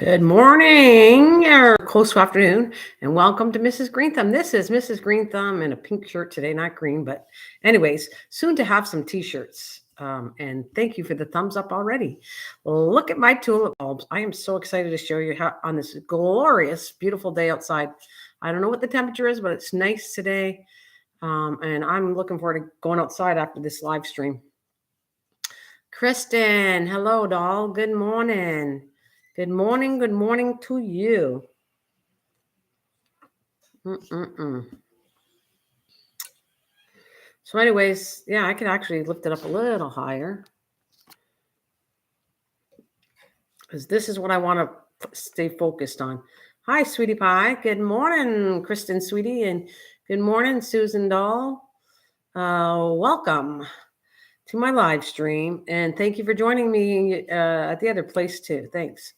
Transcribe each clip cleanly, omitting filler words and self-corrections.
Good morning or close to afternoon, and welcome to Mrs. Green Thumb. This is Mrs. Green Thumb in a pink shirt today, not green, but anyways, soon to have some t-shirts. And thank you for the thumbs up already. Look at my tulip bulbs. I am so excited to show you how on this glorious, beautiful day outside. I don't know what the temperature is, but it's nice today. And I'm looking forward to going outside after this live stream. Kristen, hello, doll. Good morning. Good morning to you. So anyways, yeah, I could actually lift it up a little higher. Because this is what I want to stay focused on. Hi, sweetie pie. Good morning, Kristen, sweetie. And good morning, Susan doll. Welcome to my live stream. And thank you for joining me at the other place too. Thanks.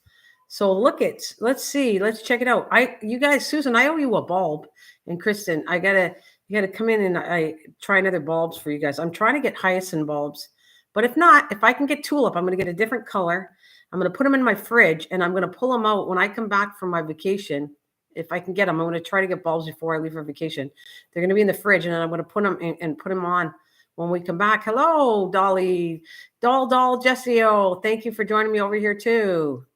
So let's see, let's check it out. You guys, Susan, I owe you a bulb, and Kristen, you gotta come in and I try another bulbs for you guys. I'm trying to get hyacinth bulbs, but if not, if I can get tulip, I'm gonna get a different color. I'm gonna put them in my fridge, and I'm gonna pull them out when I come back from my vacation. If I can get them, I'm gonna try to get bulbs before I leave for vacation. They're gonna be in the fridge, and then I'm gonna put them in and put them on when we come back. Hello, Dolly, doll, Jessie. Oh, thank you for joining me over here too.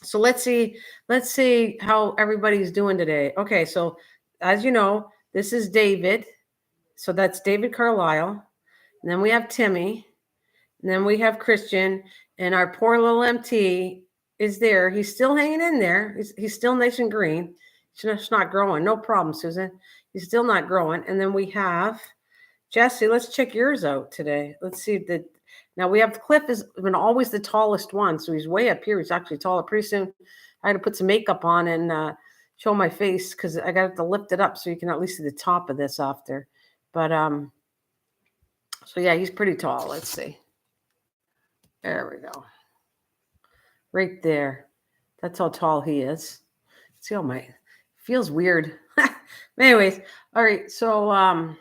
So let's see how everybody's doing today. Okay, so as you know, this is David. So that's David Carlisle. And then we have Timmy. And then we have Christian. And our poor little MT is there. He's still hanging in there. He's still nice and green. It's just not growing. No problem, Susan. He's still not growing. And then we have Jesse. Let's check yours out today. Let's see the. Now we have Cliff has been always the tallest one, so he's way up here. He's actually taller. Pretty soon, I had to put some makeup on and show my face because I got to lift it up so you can at least see the top of this after. But so yeah, he's pretty tall. Let's see. There we go. Right there. That's how tall he is. See how my feels weird. Anyways, all right. So and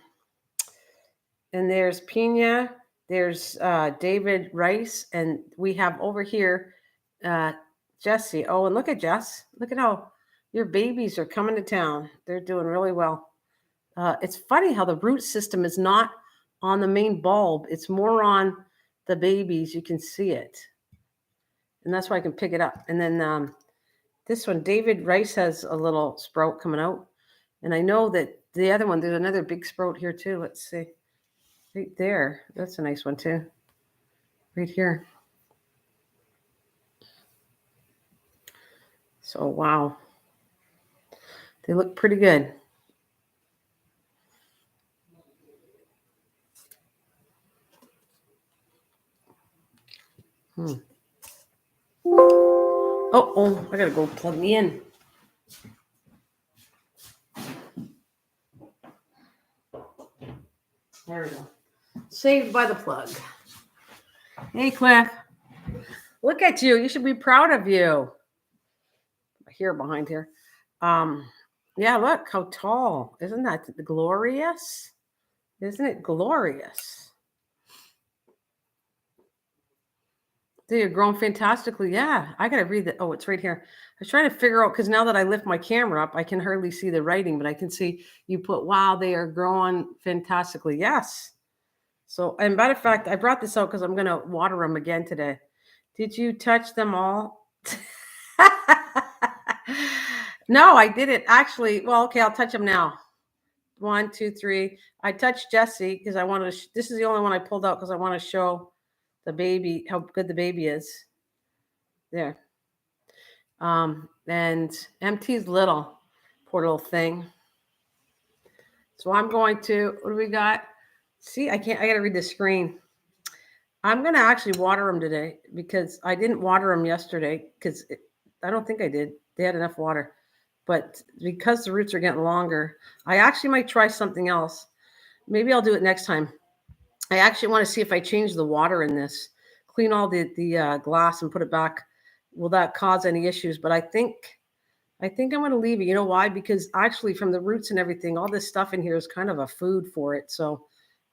there's Pina. There's David Rice, and we have over here Jesse. Oh, and look at Jess. Look at how your babies are coming to town. They're doing really well. It's funny how the root system is not on the main bulb. It's more on the babies. You can see it. And that's why I can pick it up. And then this one, David Rice has a little sprout coming out. And I know that the other one, there's another big sprout here too. Let's see. Right there. That's a nice one too. Right here. So, wow. They look pretty good. Oh, I gotta go plug me in. There we go. Saved by the plug. Hey, Cliff. Look at you. You should be proud of you. Here behind here. Yeah, look how tall. Isn't that glorious? Isn't it glorious? They're growing fantastically. Yeah, I gotta read that. Oh, it's right here. I was trying to figure out because now that I lift my camera up, I can hardly see the writing, but I can see you put, wow, they are growing fantastically. Yes. So, and matter of fact, I brought this out because I'm gonna water them again today. Did you touch them all? No, I didn't actually. Well, okay, I'll touch them now. 1, 2, 3. I touched Jesse because I wanted to. This is the only one I pulled out because I want to show the baby how good the baby is. There. And MT's little, poor little thing. So I'm going to. What do we got? See, I can't. I got to read the screen. I'm going to actually water them today because I didn't water them yesterday because I don't think I did. They had enough water. But because the roots are getting longer, I actually might try something else. Maybe I'll do it next time. I actually want to see if I change the water in this, clean all the glass and put it back. Will that cause any issues? But I think I'm going to leave it. You know why? Because actually from the roots and everything, all this stuff in here is kind of a food for it. So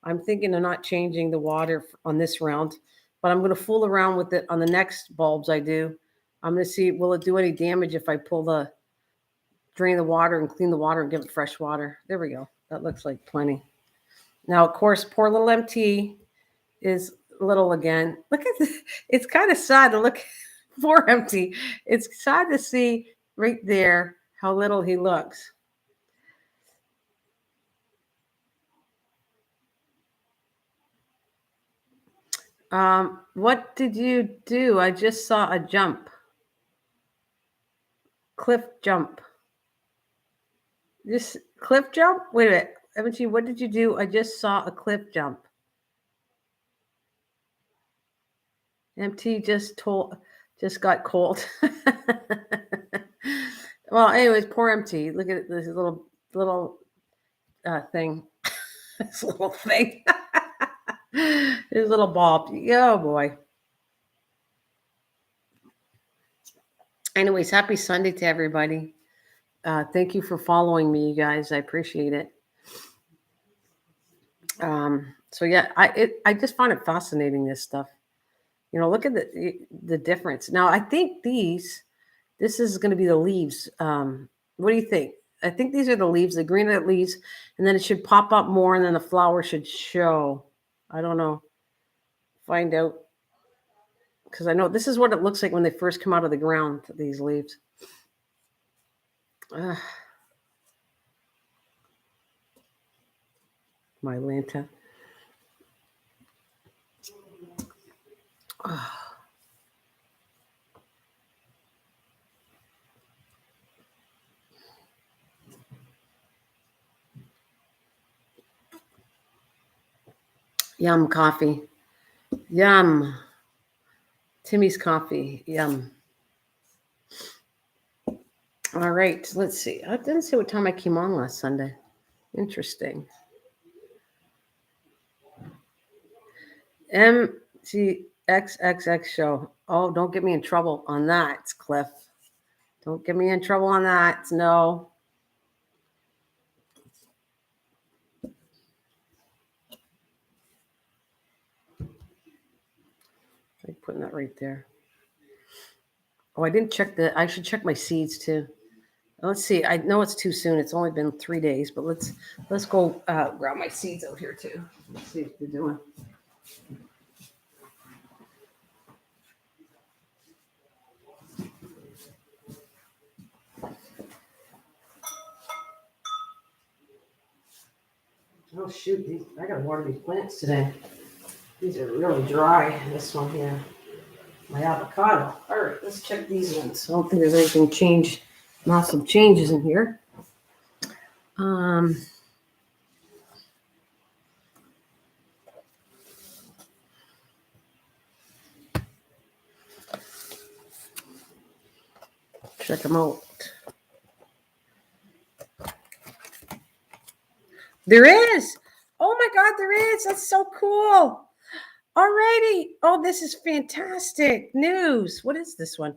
I'm thinking of not changing the water on this round, but I'm going to fool around with it on the next bulbs I do I'm going to see, will it do any damage if I drain the water and clean the water and give it fresh water? There we go. That looks like plenty. Now, of course, poor little MT is little again. Look at this. It's kind of sad to look. Poor MT. It's sad to see right there how little he looks. What did you do? I just saw a jump. Cliff jump. This cliff jump? Wait a minute. MT, what did you do? I just saw a cliff jump. MT just got cold. Well, anyways, poor MT. Look at this little thing. This little thing. His little ball. Oh boy. Anyways, happy Sunday to everybody. Thank you for following me, you guys. I appreciate it. So yeah, I just find it fascinating, this stuff. You know, look at the difference. Now, I think this is going to be the leaves. What do you think? I think these are the leaves, the green leaves, and then it should pop up more, and then the flower should show. I don't know. Find out. Because I know this is what it looks like when they first come out of the ground, these leaves. My Lanta. Yum coffee. Yum. Timmy's coffee. Yum. All right. Let's see. I didn't see what time I came on last Sunday. Interesting. MCXXX show. Oh, don't get me in trouble on that, Cliff. Don't get me in trouble on that. No. I'm putting that right there. Oh, I didn't check I should check my seeds too. Let's see. I know it's too soon. It's only been 3 days, but let's go grab my seeds out here too. Let's see what they're doing. Oh shoot! I gotta water these plants today. These are really dry. This one here, my avocado. All right, let's check these ones. I don't think there's anything massive changes in here. Check them out. There is. Oh my God, there is. That's so cool. Alrighty. Oh, this is fantastic news. What is this one?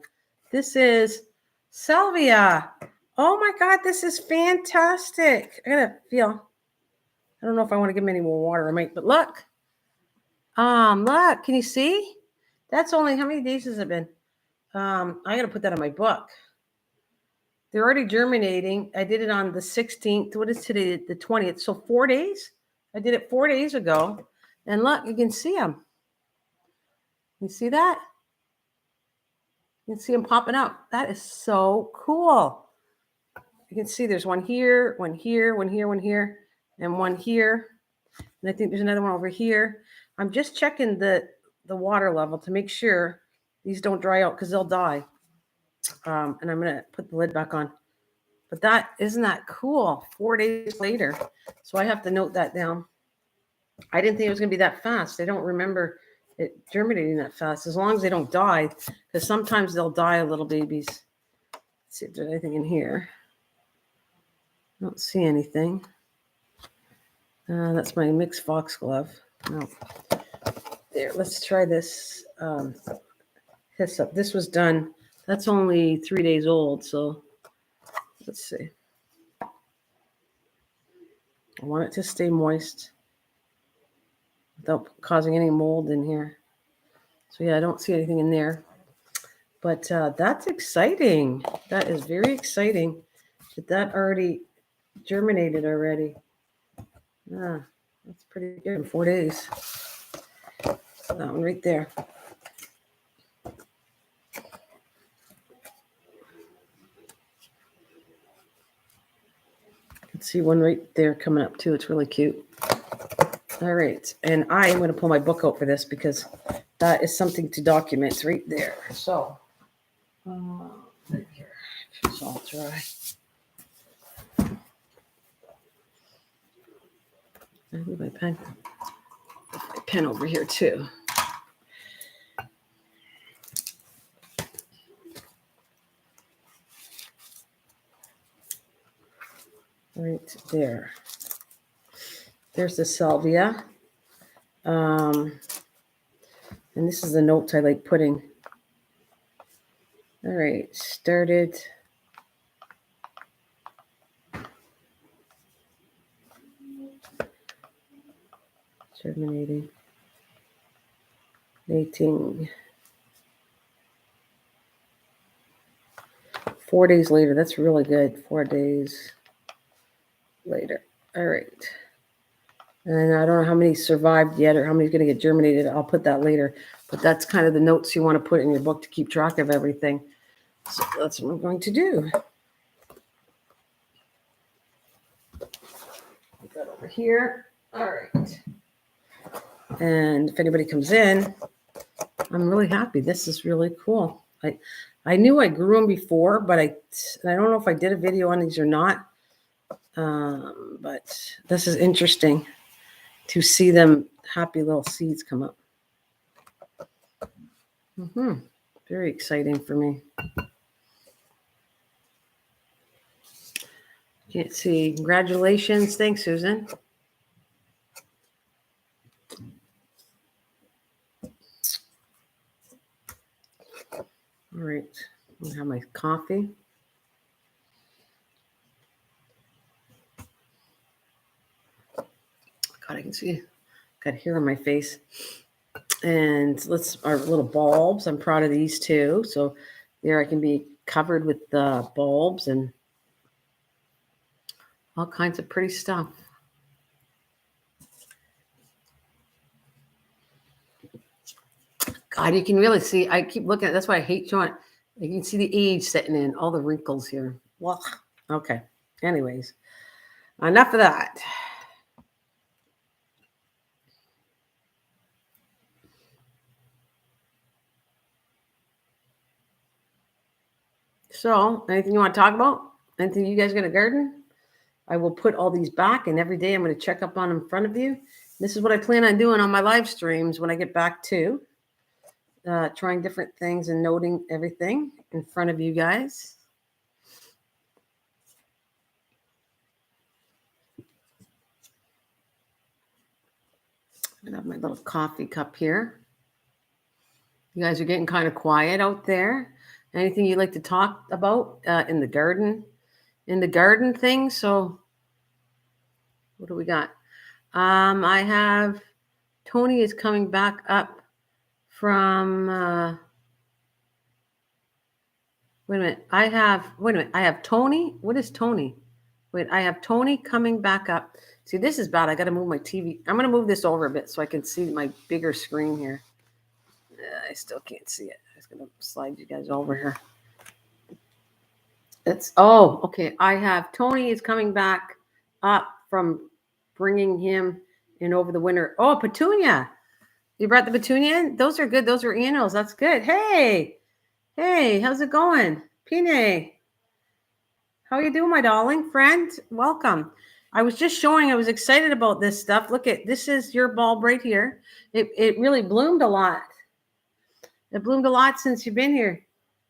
This is Salvia. Oh my God, this is fantastic. I don't know if I want to give him any more water. I might, but look. Look, can you see? That's only, how many days has it been? I got to put that in my book. They're already germinating. I did it on the 16th. What is today? The 20th. So 4 days. I did it 4 days ago. And look, you can see them. You see that? You can see them popping up. That is so cool. You can see there's one here, one here, one here, one here, and one here. And I think there's another one over here. I'm just checking the water level to make sure these don't dry out because they'll die. And I'm going to put the lid back on. But isn't that cool? 4 days later. So I have to note that down. I didn't think it was going to be that fast. I don't remember it germinating that fast, as long as they don't die, because sometimes they'll die, little babies. Let's see if there's anything in here. I don't see anything. That's my mixed foxglove. No. There, let's try this hyssop. This was done. That's only 3 days old, so let's see. I want it to stay moist without causing any mold in here. So yeah, I don't see anything in there. But that's exciting. That is very exciting. That already germinated already. Ah, that's pretty good in 4 days. So that one right there. You can see one right there coming up too. It's really cute. All right. And I am going to pull my book out for this because that is something to document right there. So, right here. It's all dry. I need my pen. My pen over here too. Right there. There's the Salvia. And this is the notes I like putting. All right, started. Germinating. Mating. 4 days later. That's really good. 4 days later. All right. And I don't know how many survived yet or how many's going to get germinated. I'll put that later. But that's kind of the notes you want to put in your book to keep track of everything. So that's what I'm going to do. Put that over here. All right. And if anybody comes in, I'm really happy. This is really cool. I knew I grew them before, but I don't know if I did a video on these or not. But this is interesting to see them happy little seeds come up. Very exciting for me. Can't see. Congratulations. Thanks, Susan. All right. I have my coffee. God, I can see. Got hair on my face. And our little bulbs. I'm proud of these too. So there I can be covered with the bulbs and all kinds of pretty stuff. God, you can really see. I keep looking at. That's why I hate showing. You can see the age setting in. All the wrinkles here. Well, okay. Anyways, enough of that. So, anything you want to talk about? Anything you guys got a garden? I will put all these back, and every day I'm going to check up on them in front of you. This is what I plan on doing on my live streams when I get back to trying different things and noting everything in front of you guys. I have my little coffee cup here. You guys are getting kind of quiet out there. Anything you'd like to talk about in the garden? In the garden thing? So what do we got? I have Tony is coming back up from wait a minute. I have Tony. What is Tony? Wait, I have Tony coming back up. See, this is bad. I got to move my TV. I'm going to move this over a bit so I can see my bigger screen here. I still can't see it. I'm just going to slide you guys over here. Okay. I have Tony is coming back up from bringing him in over the winter. Oh, petunia. You brought the petunia in? Those are good. Those are annuals. That's good. Hey, how's it going? Pine. How you doing, my darling friend? Welcome. I was just showing, I was excited about this stuff. Look at, this is your bulb right here. It really bloomed a lot. It bloomed a lot since you've been here.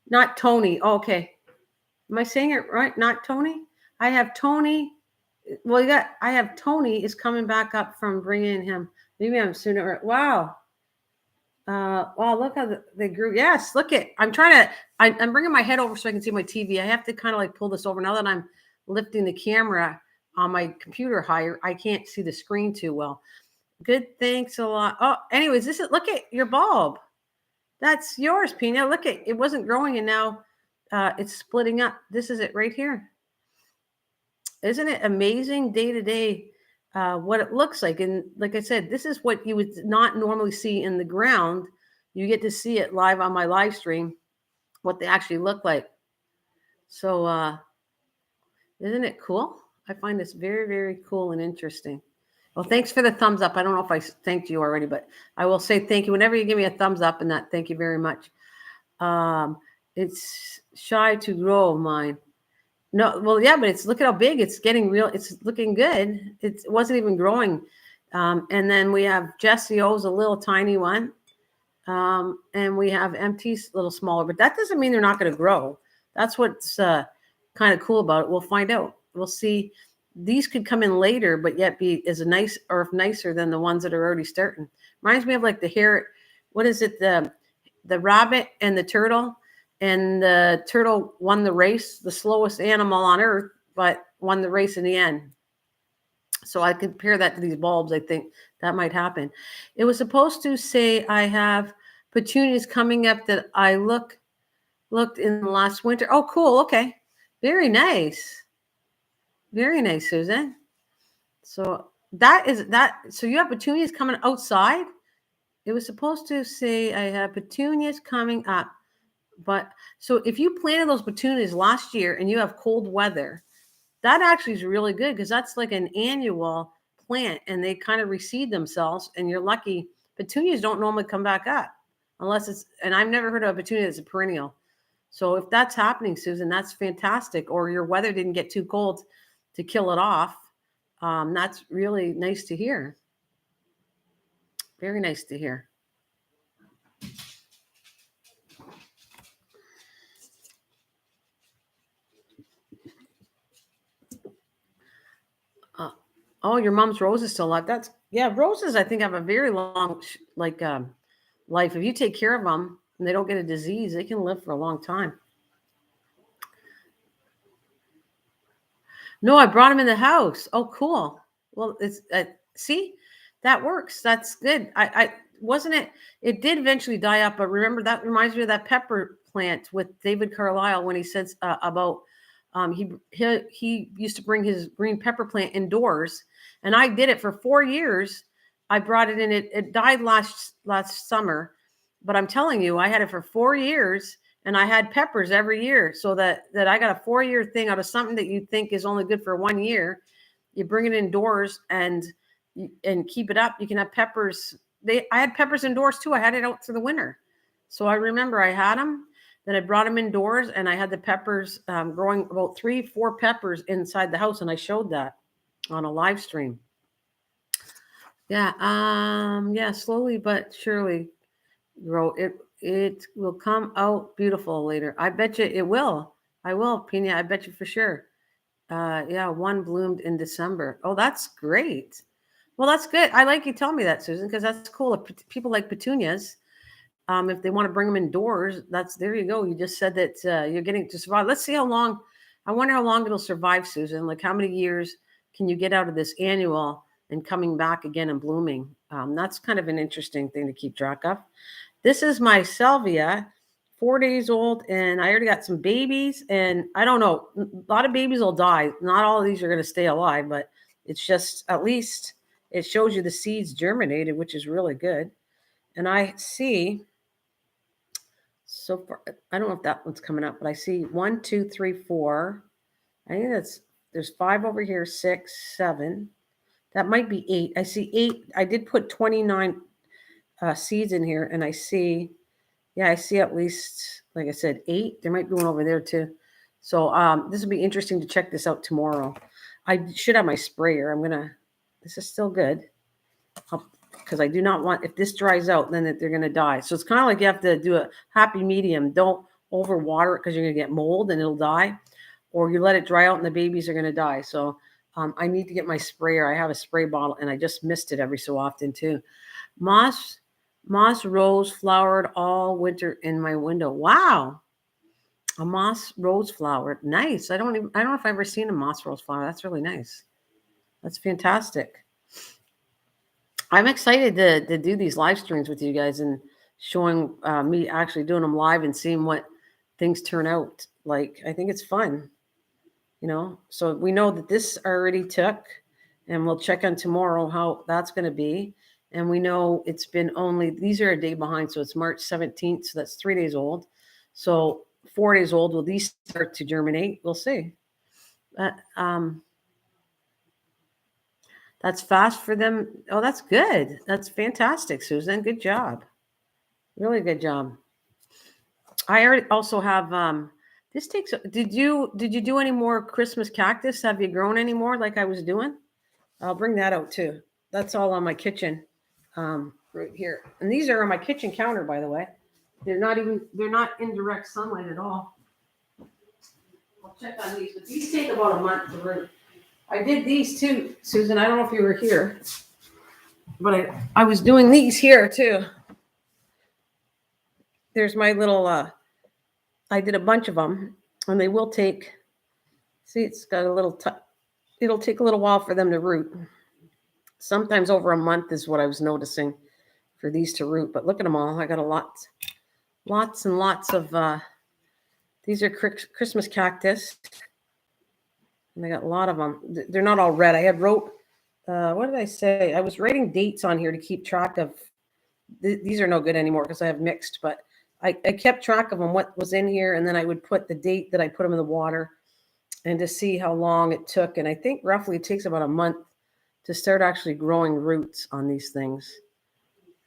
Not Tony. Oh, okay. Am I saying it right? Not Tony? I have Tony. Well, I have Tony is coming back up from bringing him. Maybe I'm sooner. Wow. Wow, look how they grew. Yes, look at, I'm bringing my head over so I can see my TV. I have to kind of like pull this over. Now that I'm lifting the camera on my computer higher, I can't see the screen too well. Good, thanks a lot. Oh, anyways, look at your bulb. That's yours, Pina. Look at it wasn't growing and now it's splitting up. This is it right here. Isn't it amazing day to day what it looks like? And like I said, this is what you would not normally see in the ground. You get to see it live on my live stream, what they actually look like. So isn't it cool? I find this very, very cool and interesting. Well, thanks for the thumbs up. I don't know if I thanked you already, but I will say thank you whenever you give me a thumbs up and that. Thank you very much. It's shy to grow mine. No, well, yeah, but look at how big it's getting. Real, it's looking good. It wasn't even growing. And then we have Jessie O's a little tiny one, and we have MT's a little smaller. But that doesn't mean they're not going to grow. That's what's kind of cool about it. We'll find out. We'll see. These could come in later, but yet be as nice or if nicer than the ones that are already starting. Reminds me of like the hare. What is it? The rabbit and the turtle. And the turtle won the race, the slowest animal on earth, but won the race in the end. So I compare that to these bulbs. I think that might happen. It was supposed to say I have petunias coming up that I looked in the last winter. Oh, cool. Okay. Very nice. Very nice, Susan. So so you have petunias coming outside? It was supposed to say I have petunias coming up. But so if you planted those petunias last year and you have cold weather, that actually is really good because that's like an annual plant and they kind of reseed themselves and you're lucky. Petunias don't normally come back up unless and I've never heard of a petunia that's a perennial. So if that's happening, Susan, that's fantastic. Or your weather didn't get too cold to kill it off. That's really nice to hear. Very nice to hear. Oh, your mom's rose is still alive. Roses I think have a very long life. If you take care of them and they don't get a disease, they can live for a long time. No, I brought them in the house. Oh, cool. Well, it's see, that works. That's good. I wasn't it. It did eventually die up, but remember that reminds me of that pepper plant with David Carlisle when he says about he used to bring his green pepper plant indoors, and I did it for 4 years. I brought it in. It died last summer, but I'm telling you, I had it for 4 years. And I had peppers every year, so that I got a 4-year thing out of something that you think is only good for 1 year. You bring it indoors and keep it up. You can have peppers. I had peppers indoors too. I had it out through the winter. So I remember I had them. Then I brought them indoors, and I had the peppers growing about 3-4 peppers inside the house, and I showed that on a live stream. Yeah, slowly but surely grow it. It will come out beautiful later. I bet you it will. I will, Pina. I bet you for sure. One bloomed in December. Oh, that's great. Well, that's good. I like you telling me that, Susan, because that's cool. If people like petunias, if they want to bring them indoors, there you go. You just said that you're getting to survive. Let's see how long. I wonder how long it'll survive, Susan. Like how many years can you get out of this annual and coming back again and blooming? That's kind of an interesting thing to keep track of. This is my Salvia, 4 days old, and I already got some babies, and I don't know, a lot of babies will die. Not all of these are going to stay alive, but it's just, at least it shows you the seeds germinated, which is really good. And I see, so far, I don't know if that one's coming up, but I see 1, 2, 3, 4. I think there's 5 over here, 6, 7. That might be 8. I see 8. I did put 29 seeds in here, and I see at least, like I said, 8. There might be one over there too. So this will be interesting to check this out tomorrow. I should have my sprayer. This is still good because I do not want, if this dries out, then they're going to die. So it's kind of like you have to do a happy medium. Don't overwater it because you're going to get mold and it'll die, or you let it dry out and the babies are going to die. So I need to get my sprayer. I have a spray bottle and I just missed it every so often too. Moss rose flowered all winter in my window. Wow. A moss rose flowered. Nice. I don't know if I've ever seen a moss rose flower. That's really nice. That's fantastic. I'm excited to do these live streams with you guys and showing me actually doing them live and seeing what things turn out like. I think it's fun, So we know that this already took, and we'll check on tomorrow how that's going to be. And we know it's been these are a day behind, so it's March 17th, so that's 3 days old. So 4 days old, will these start to germinate? We'll see. That's fast for them. Oh, that's good. That's fantastic, Susan. Good job. Really good job. I already also have this takes. Did you do any more Christmas cactus? Have you grown any more like I was doing? I'll bring that out too. That's all on my kitchen right here. And these are on my kitchen counter, by the way. They're not in direct sunlight at all. I'll check on these, but these take about a month to root. I did these too, Susan. I don't know if you were here, but I was doing these here too. There's my little, I did a bunch of them, and they will take, see, it's got a little, it'll take a little while for them to root. Sometimes over a month is what I was noticing for these to root, but look at them all. I got lots and lots of, these are Christmas cactus. And I got a lot of them. They're not all red. I had wrote, what did I say? I was writing dates on here to keep track of. These are no good anymore because I have mixed, but I kept track of them, what was in here. And then I would put the date that I put them in the water and to see how long it took. And I think roughly it takes about a month to start actually growing roots on these things.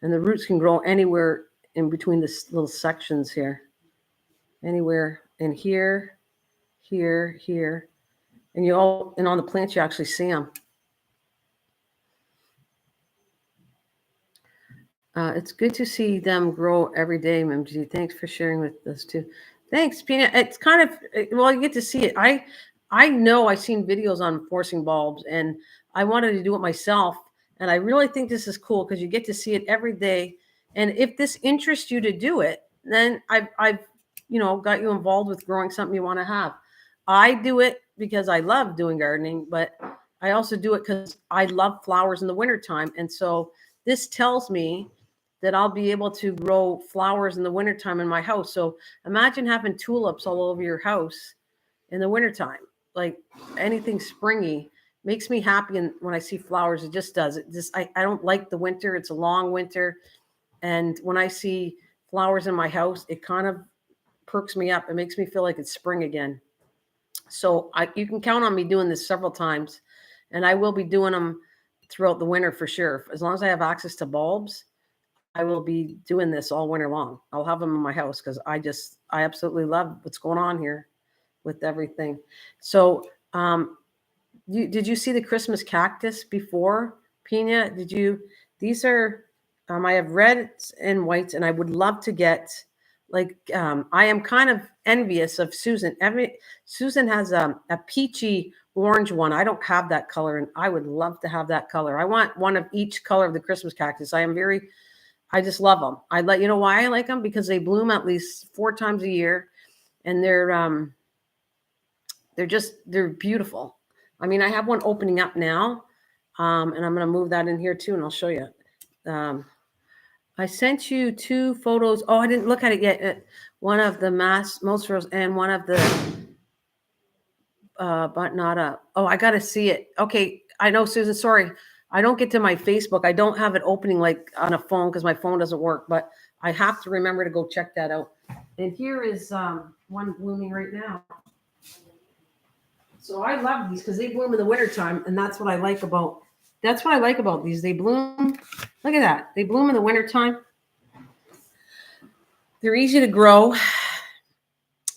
And the roots can grow anywhere in between the little sections here. Anywhere in here, here, here. And and on the plants, you actually see them. It's good to see them grow every day, MG. Thanks for sharing with us too. Thanks, Peanut. It's kind of, well, you get to see it. I know I've seen videos on forcing bulbs, and I wanted to do it myself. And I really think this is cool because you get to see it every day. And if this interests you to do it, then I've got you involved with growing something you want to have. I do it because I love doing gardening, but I also do it because I love flowers in the wintertime. And so this tells me that I'll be able to grow flowers in the wintertime in my house. So imagine having tulips all over your house in the wintertime, like anything springy makes me happy. And when I see flowers, it just does. I don't like the winter. It's a long winter. And when I see flowers in my house, it kind of perks me up. It makes me feel like it's spring again. So you can count on me doing this several times, and I will be doing them throughout the winter for sure. As long as I have access to bulbs, I will be doing this all winter long. I'll have them in my house because I absolutely love what's going on here with everything. So did you see the Christmas cactus before, Pina? These are, I have reds and whites, and I would love to get, I am kind of envious of Susan. Susan has a peachy orange one. I don't have that color, and I would love to have that color. I want one of each color of the Christmas cactus. I just love them. You know why I like them? Because they bloom at least 4 times a year, and they're beautiful. I mean, I have one opening up now, and I'm going to move that in here too, and I'll show you. I sent you 2 photos. Oh, I didn't look at it yet. One of the most rose and one of the but not up. Oh, I got to see it. Okay, I know, Susan. Sorry, I don't get to my Facebook. I don't have it opening like on a phone because my phone doesn't work. But I have to remember to go check that out. And here is one blooming right now. So I love these because they bloom in the wintertime, and that's what I like about. That's what I like about these. They bloom. Look at that. They bloom in the wintertime. They're easy to grow.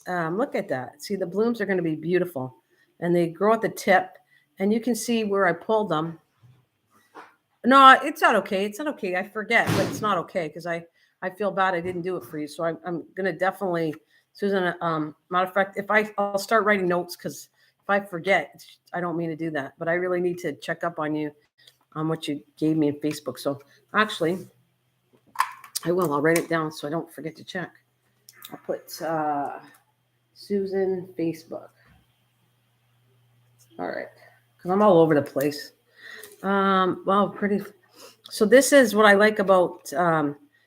Look at that. See, the blooms are going to be beautiful. And they grow at the tip. And you can see where I pulled them. No, it's not okay. It's not okay. I forget, but it's not okay because I feel bad I didn't do it for you. So I'm going to definitely, Susan, matter of fact, I'll start writing notes because if I forget, I don't mean to do that. But I really need to check up on you on what you gave me in Facebook. So actually, I will. I'll write it down so I don't forget to check. I'll put Susan Facebook. All right. Because I'm all over the place. Wow, pretty. So this is what I like about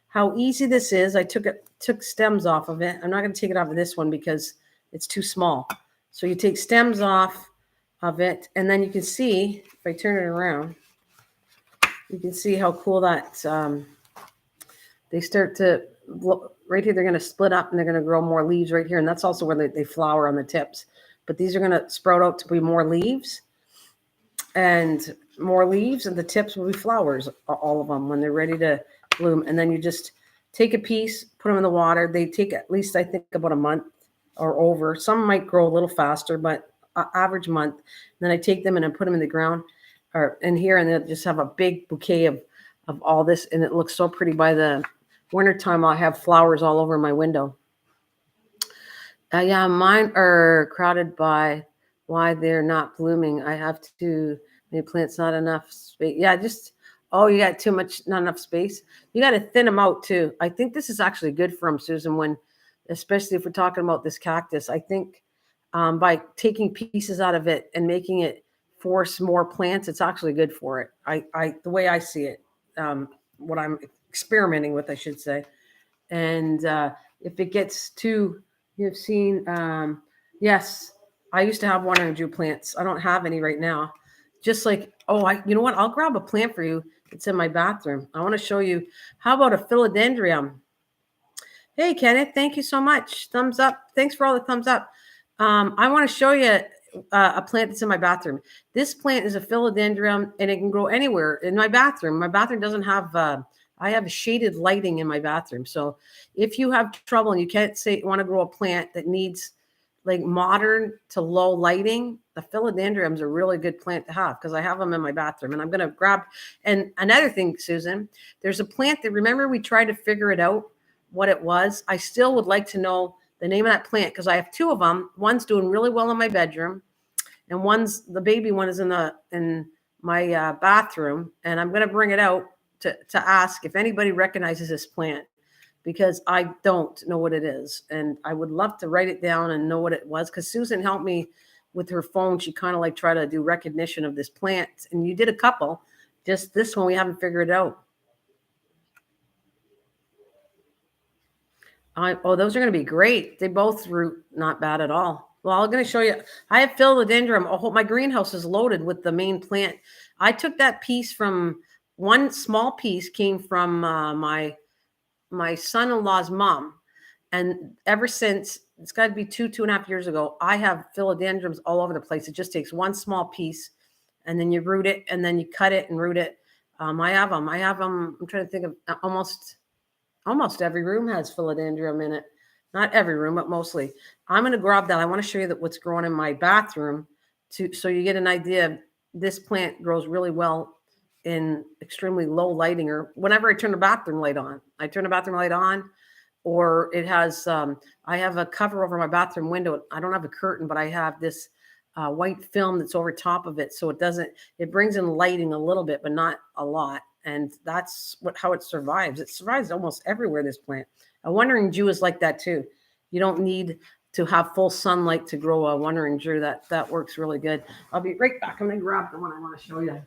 how easy this is. I took stems off of it. I'm not going to take it off of this one because it's too small. So you take stems off of it, and then you can see, if I turn it around, you can see how cool that, they start to, right here, they're going to split up and they're going to grow more leaves right here. And that's also where they flower on the tips. But these are going to sprout out to be more leaves. And more leaves, and the tips will be flowers, all of them, when they're ready to bloom. And then you just take a piece, put them in the water. They take at least, I think, about a month or over. Some might grow a little faster, but average month. And then I take them and I put them in the ground or in here, and they'll just have a big bouquet of all this. And it looks so pretty. By the wintertime, I'll have flowers all over my window. Yeah, mine are crowded by why they're not blooming. I have to maybe plants not enough space. Yeah, just, oh, you got too much, not enough space. You got to thin them out too. I think this is actually good for them, Susan, when, especially if we're talking about this cactus. I think by taking pieces out of it and making it force more plants, it's actually good for it. The way I see it, what I'm experimenting with, I should say. And if it gets too, you've seen, yes, I used to have wandering Jew plants. I don't have any right now. Just like, oh, you know what? I'll grab a plant for you. It's in my bathroom. I want to show you. How about a philodendron? Hey, Kenneth, thank you so much. Thumbs up. Thanks for all the thumbs up. I want to show you a plant that's in my bathroom. This plant is a philodendron, and it can grow anywhere in my bathroom. My bathroom doesn't have, I have shaded lighting in my bathroom. So if you have trouble and you can't want to grow a plant that needs like modern to low lighting, the philodendron is a really good plant to have because I have them in my bathroom. And I'm going to grab, and another thing, Susan, there's a plant that, remember we tried to figure it out, what it was. I still would like to know the name of that plant because I have two of them. One's doing really well in my bedroom, and the baby one is in my bathroom. And I'm going to bring it out to ask if anybody recognizes this plant, because I don't know what it is. And I would love to write it down and know what it was, because Susan helped me with her phone. She kind of like tried to do recognition of this plant. And you did a couple. Just this one, we haven't figured it out. Oh, those are going to be great. They both root not bad at all. Well, I'm going to show you. I have philodendron. Oh, my greenhouse is loaded with the main plant. I took that piece from, one small piece came from my son-in-law's mom. And ever since, it's got to be 2.5 years ago, I have philodendrons all over the place. It just takes one small piece, and then you root it, and then you cut it and root it. I have them. I'm trying to think of almost every room has philodendron in it. Not every room, but mostly. I'm going to grab that. I want to show you what's growing in my bathroom so you get an idea. This plant grows really well in extremely low lighting, or whenever I turn the bathroom light on. I turn the bathroom light on, or it has, I have a cover over my bathroom window. I don't have a curtain, but I have this white film that's over top of it. So it brings in lighting a little bit, but not a lot. And that's how it survives. It survives almost everywhere, this plant. A wandering Jew is like that too. You don't need to have full sunlight to grow a wandering Jew. That works really good. I'll be right back. I'm going to grab the one I want to show you.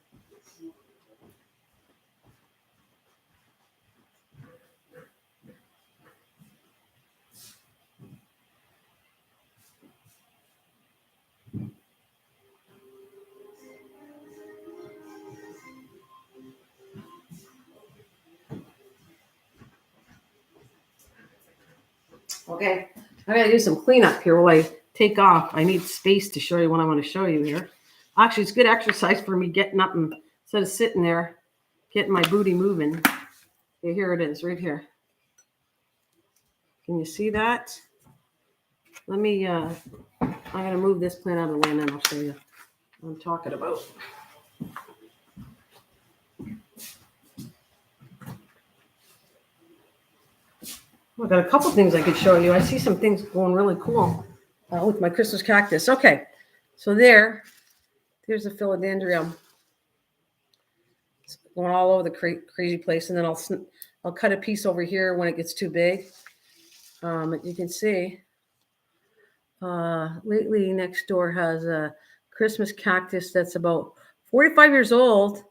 Okay, I gotta do some cleanup here while I take off. I need space to show you what I want to show you here. Actually, it's good exercise for me getting up and instead of sitting there, getting my booty moving. Okay, here it is, right here. Can you see that? Let me, I'm gonna move this plant out of the way and then I'll show you what I'm talking about. I've got a couple things I could show you. I see some things going really cool with my Christmas cactus. Okay, so there's a philodendron. It's going all over the crazy place, and then I'll cut a piece over here when it gets too big. You can see lately next door has a Christmas cactus that's about 45 years old,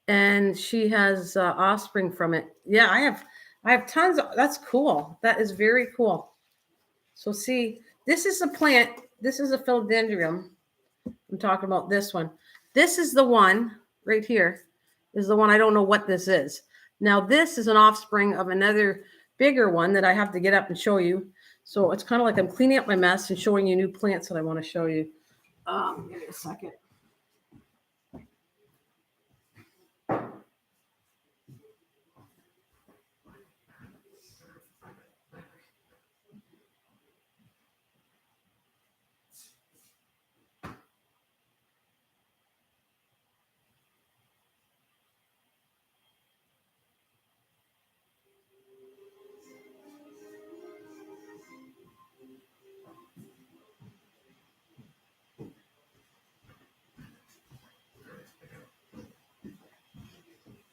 and she has offspring from it. Yeah, I have tons of, that's cool. That is very cool. So see, this is a plant. This is a philodendron. I'm talking about this one. This is the one right here. Is the one I don't know what this is. Now this is an offspring of another bigger one that I have to get up and show you. So it's kind of like I'm cleaning up my mess and showing you new plants that I want to show you. Give me a second.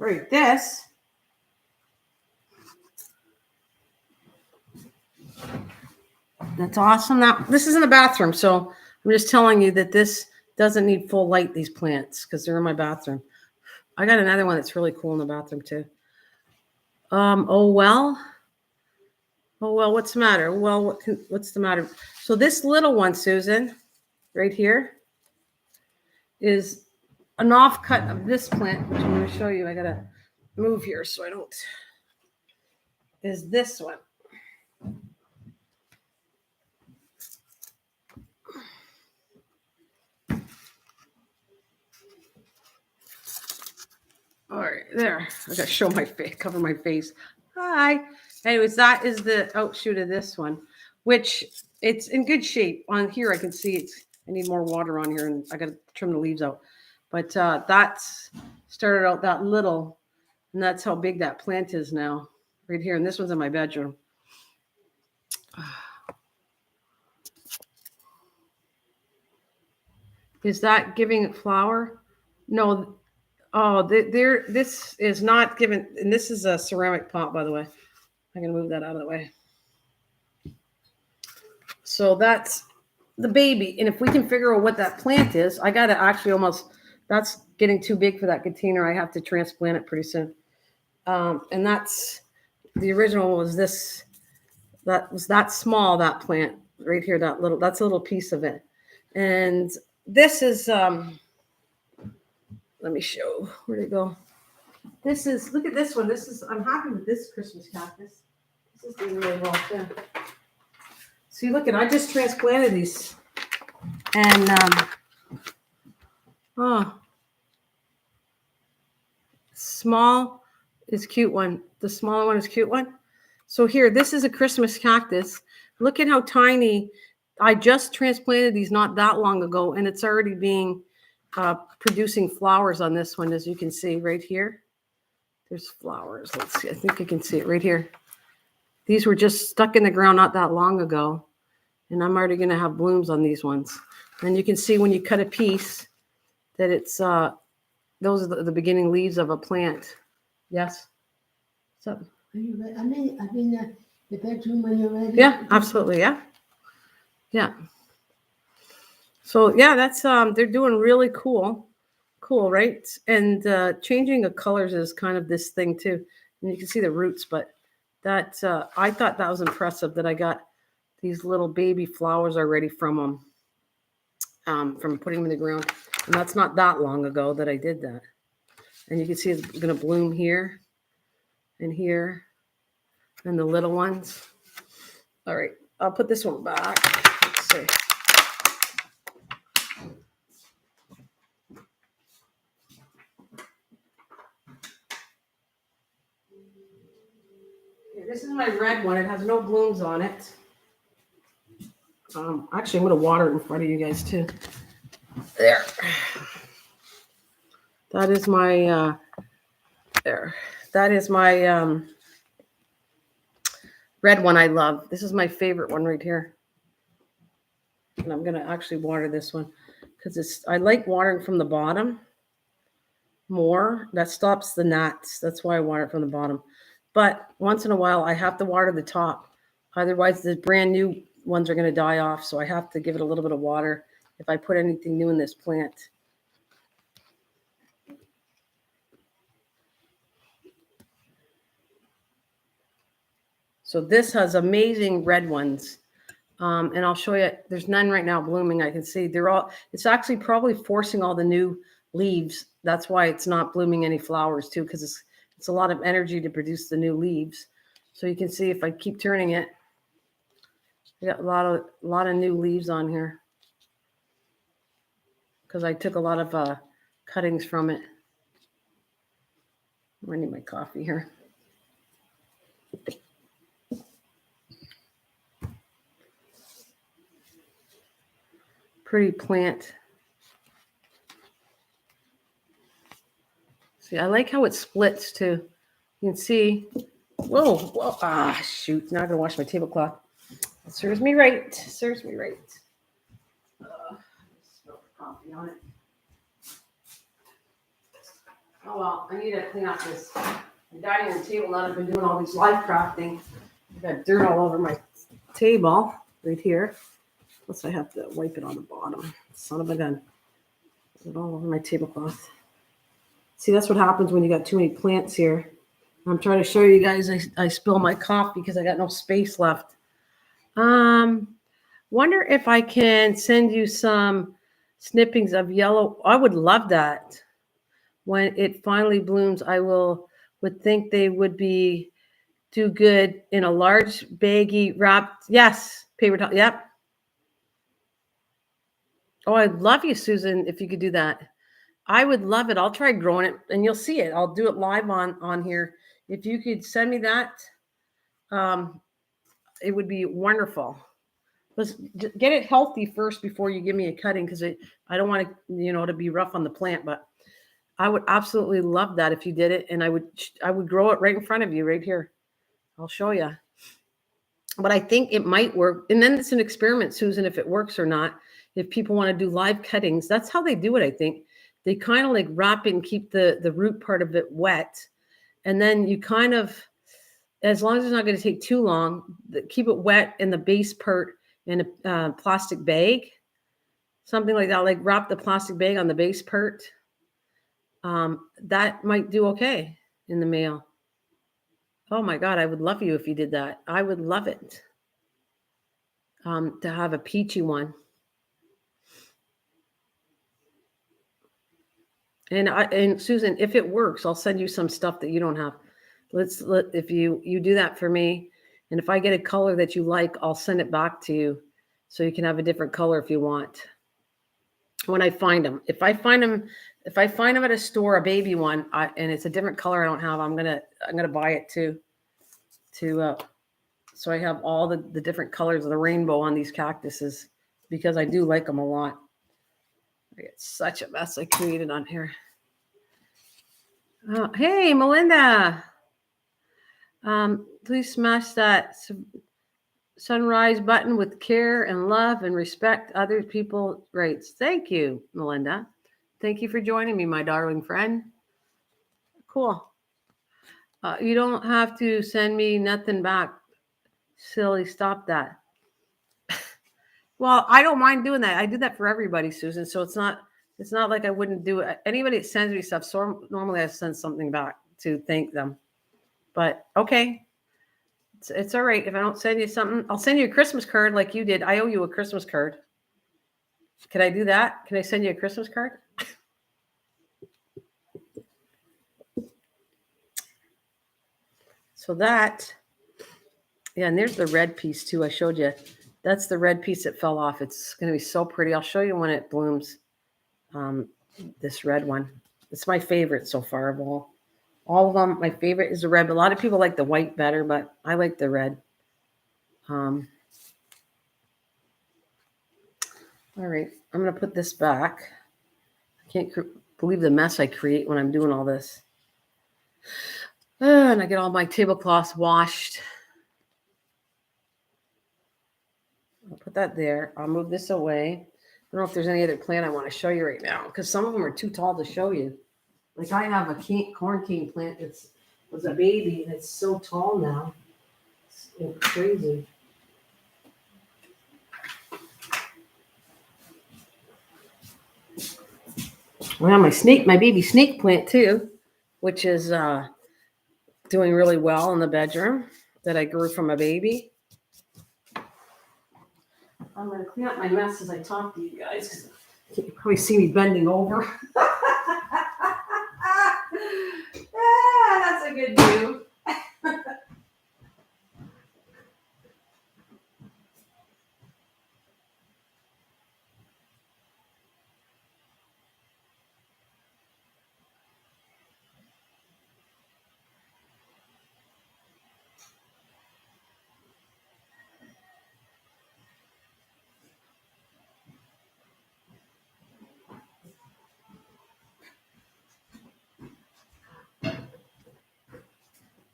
Right, this. That's awesome. Now, this is in the bathroom, so I'm just telling you that this doesn't need full light, these plants, because they're in my bathroom. I got another one that's really cool in the bathroom, too. Oh, well, what's the matter? Well, what's the matter? So this little one, Susan, right here, is an offcut of this plant, which I'm going to show you. I got to move here so I don't, is this one. All right, there. I got to show my face, cover my face. Hi. Anyways, that is the outshoot of this one, which it's in good shape. On here, I can see it's, I need more water on here, and I got to trim the leaves out. But that's started out that little, and that's how big that plant is now, right here. And this one's in my bedroom. Is that giving it flower? No. Oh, this is not given, and this is a ceramic pot, by the way. I'm going to move that out of the way. So that's the baby. And if we can figure out what that plant is, I got to actually almost, that's getting too big for that container. I have to transplant it pretty soon. And that's, the original was this, that was that small, that plant right here, that's a little piece of it. And this is, let me show, where'd it go? This is, look at this one. This is, I'm happy with this Christmas cactus. This is doing really well too. See, look at, I just transplanted these. And, small is cute one. The smaller one is cute one. So here, this is a Christmas cactus. Look at how tiny. I just transplanted these not that long ago, and it's already being producing flowers on this one, as you can see right here. There's flowers. Let's see. I think you can see it right here. These were just stuck in the ground not that long ago, and I'm already going to have blooms on these ones. And you can see when you cut a piece that it's those are the beginning leaves of a plant. Yes. So. Are you ready? I'm in the bedroom when you're ready. Yeah, absolutely. Yeah. Yeah. So yeah, that's they're doing really cool, right? And changing the colors is kind of this thing too. And you can see the roots, but that I thought that was impressive that I got these little baby flowers already from them, from putting them in the ground. And that's not that long ago that I did that. And you can see it's going to bloom here and here and the little ones. All right, I'll put this one back. Let's see. This is my red one. It has no blooms on it. Actually, I'm going to water it in front of you guys too. There. That is my, there. That is my red one I love. This is my favorite one right here. And I'm going to actually water this one because I like watering from the bottom more. That stops the gnats. That's why I water it from the bottom. But once in a while, I have to water the top. Otherwise, the brand new ones are going to die off. So I have to give it a little bit of water if I put anything new in this plant. So this has amazing red ones. And I'll show you, there's none right now blooming. I can see it's actually probably forcing all the new leaves. That's why it's not blooming any flowers too, because it's a lot of energy to produce the new leaves. So you can see if I keep turning it, I got a lot of new leaves on here because I took a lot of cuttings from it. I need my coffee here. Pretty plant. See, I like how it splits too. You can see. Whoa. Shoot. Now I'm going to wash my tablecloth. It serves me right. Serves me right. Spill the coffee on it. Oh, well, I need to clean up this dining room table. Now that I've been doing all these live crafting, I've got dirt all over my table right here. Plus, I have to wipe it on the bottom. Son of a gun. It's all over my tablecloth. See, that's what happens when you got too many plants here. I'm trying to show you guys I spill my coffee because I got no space left. Wonder if I can send you some snippings of yellow. I would love that. When it finally blooms, I would think they would do good in a large baggy wrapped. Yes, paper towel. Yep. Oh, I'd love you, Susan, if you could do that. I would love it. I'll try growing it, and you'll see it. I'll do it live on here. If you could send me that, it would be wonderful. Let's get it healthy first before you give me a cutting, because I don't want to, to be rough on the plant. But I would absolutely love that if you did it, and I would grow it right in front of you, right here. I'll show you. But I think it might work, and then it's an experiment, Susan, if it works or not. If people want to do live cuttings, that's how they do it. I think they kind of like wrap it and keep the root part of it wet, and then you kind of, as long as it's not going to take too long, keep it wet in the base part in a plastic bag, something like that. Like wrap the plastic bag on the base part. That might do okay in the mail. Oh my God, I would love you if you did that. I would love it to have a peachy one. And Susan, if it works, I'll send you some stuff that you don't have. If you do that for me, and if I get a color that you like, I'll send it back to you so you can have a different color if you want. When I find them, if I find them at a store, a baby one, and it's a different color I don't have, I'm gonna buy it too. So I have all the different colors of the rainbow on these cactuses because I do like them a lot. It's such a mess I created on here. Oh, hey, Melinda. Please smash that sunrise button with care and love and respect other people's rights. Thank you, Melinda. Thank you for joining me, my darling friend. Cool. You don't have to send me nothing back. Silly, stop that. Well, I don't mind doing that. I do that for everybody, Susan. So it's not like I wouldn't do it. Anybody that sends me stuff, so normally I send something back to thank them. But okay, it's all right. If I don't send you something, I'll send you a Christmas card like you did. I owe you a Christmas card. Can I do that? Can I send you a Christmas card? So that, yeah, and there's the red piece too. I showed you. That's the red piece that fell off. It's going to be so pretty. I'll show you when it blooms. This red one. It's my favorite so far of all. All of them, my favorite is the red. A lot of people like the white better, but I like the red. All right, I'm going to put this back. I can't believe the mess I create when I'm doing all this. And I get all my tablecloths washed. I'll put that there. I'll move this away. I don't know if there's any other plant I want to show you right now because some of them are too tall to show you. Like I have a corn cane plant that was a baby and it's so tall now. It's crazy. I have my baby snake plant too, which is doing really well in the bedroom. that I grew from a baby. I'm going to clean up my mess as I talk to you guys because you can probably see me bending over. That's a good view.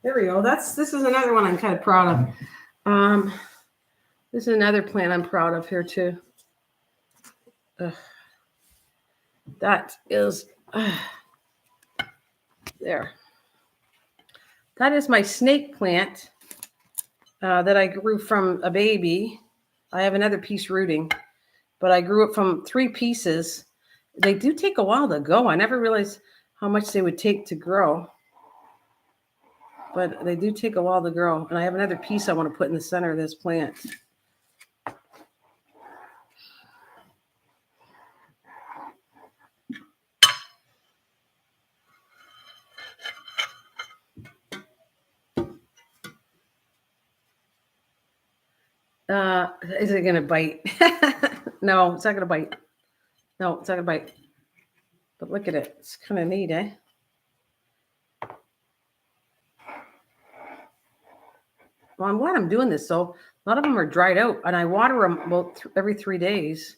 There we go. This is another one I'm kind of proud of. This is another plant I'm proud of here too. That is there. That is my snake plant that I grew from a baby. I have another piece rooting, but I grew it from 3 pieces. They do take a while to go. I never realized how much they would take to grow. But they do take a while to grow. And I have another piece I want to put in the center of this plant. Is it going to bite? No, it's not going to bite. No, it's not going to bite. But look at it. It's kind of neat, eh? Well, I'm glad I'm doing this. So a lot of them are dried out, and I water them about every 3 days.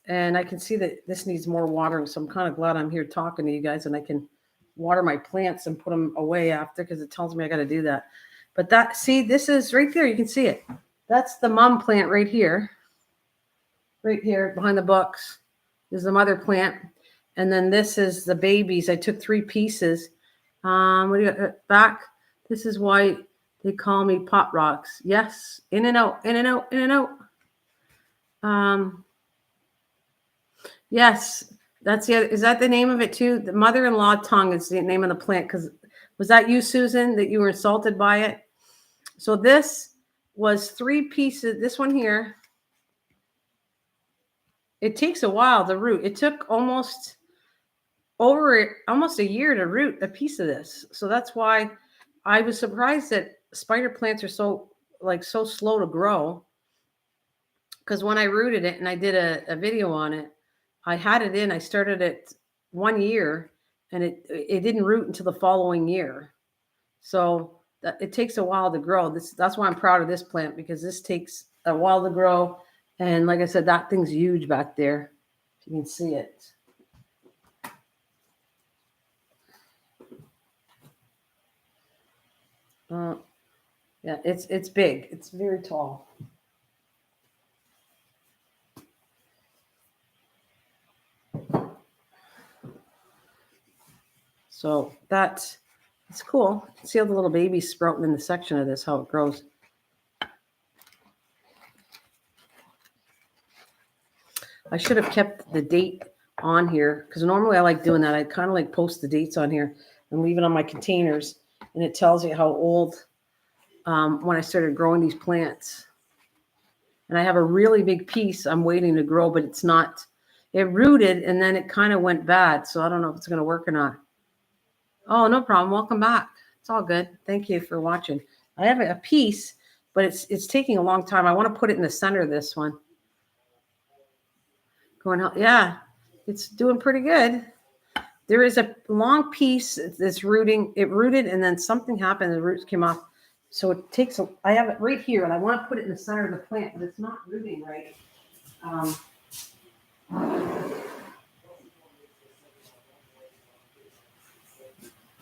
And I can see that this needs more watering. So I'm kind of glad I'm here talking to you guys, and I can water my plants and put them away after because it tells me I got to do that. But that, see, this is right there. You can see it. That's the mom plant right here. Right here behind the books is the mother plant. And then this is the babies. I took 3 pieces. What do you got back? This is why they call me pot rocks. Yes. In and out, in and out, in and out. Yes. That's the other. Is that the name of it too? The mother-in-law tongue is the name of the plant. Because was that you, Susan, that you were insulted by it? So this was 3 pieces. This one here. It takes a while to root. It took almost a year to root a piece of this. So that's why I was surprised that spider plants are so slow to grow. Because when I rooted it and I did a video on it, I had it in. I started it 1 year, and it didn't root until the following year. So it takes a while to grow. That's why I'm proud of this plant, because this takes a while to grow. And like I said, that thing's huge back there. You can see it. Yeah, it's big. It's very tall. So it's cool. See all the little babies sprouting in the section of this, how it grows. I should have kept the date on here, because normally I like doing that. I kind of like post the dates on here and leave it on my containers, and it tells you how old when I started growing these plants. And I have a really big piece I'm waiting to grow, but it's not. It rooted and then it kind of went bad, so I don't know if it's going to work or not. Oh, no problem. Welcome back. It's all good. Thank you for watching. I have a piece, but it's taking a long time. I want to put it in the center of this one. Yeah, it's doing pretty good. There is a long piece that's rooting. It rooted and then something happened. The roots came off. So it takes I have it right here, and I want to put it in the center of the plant, but it's not rooting right.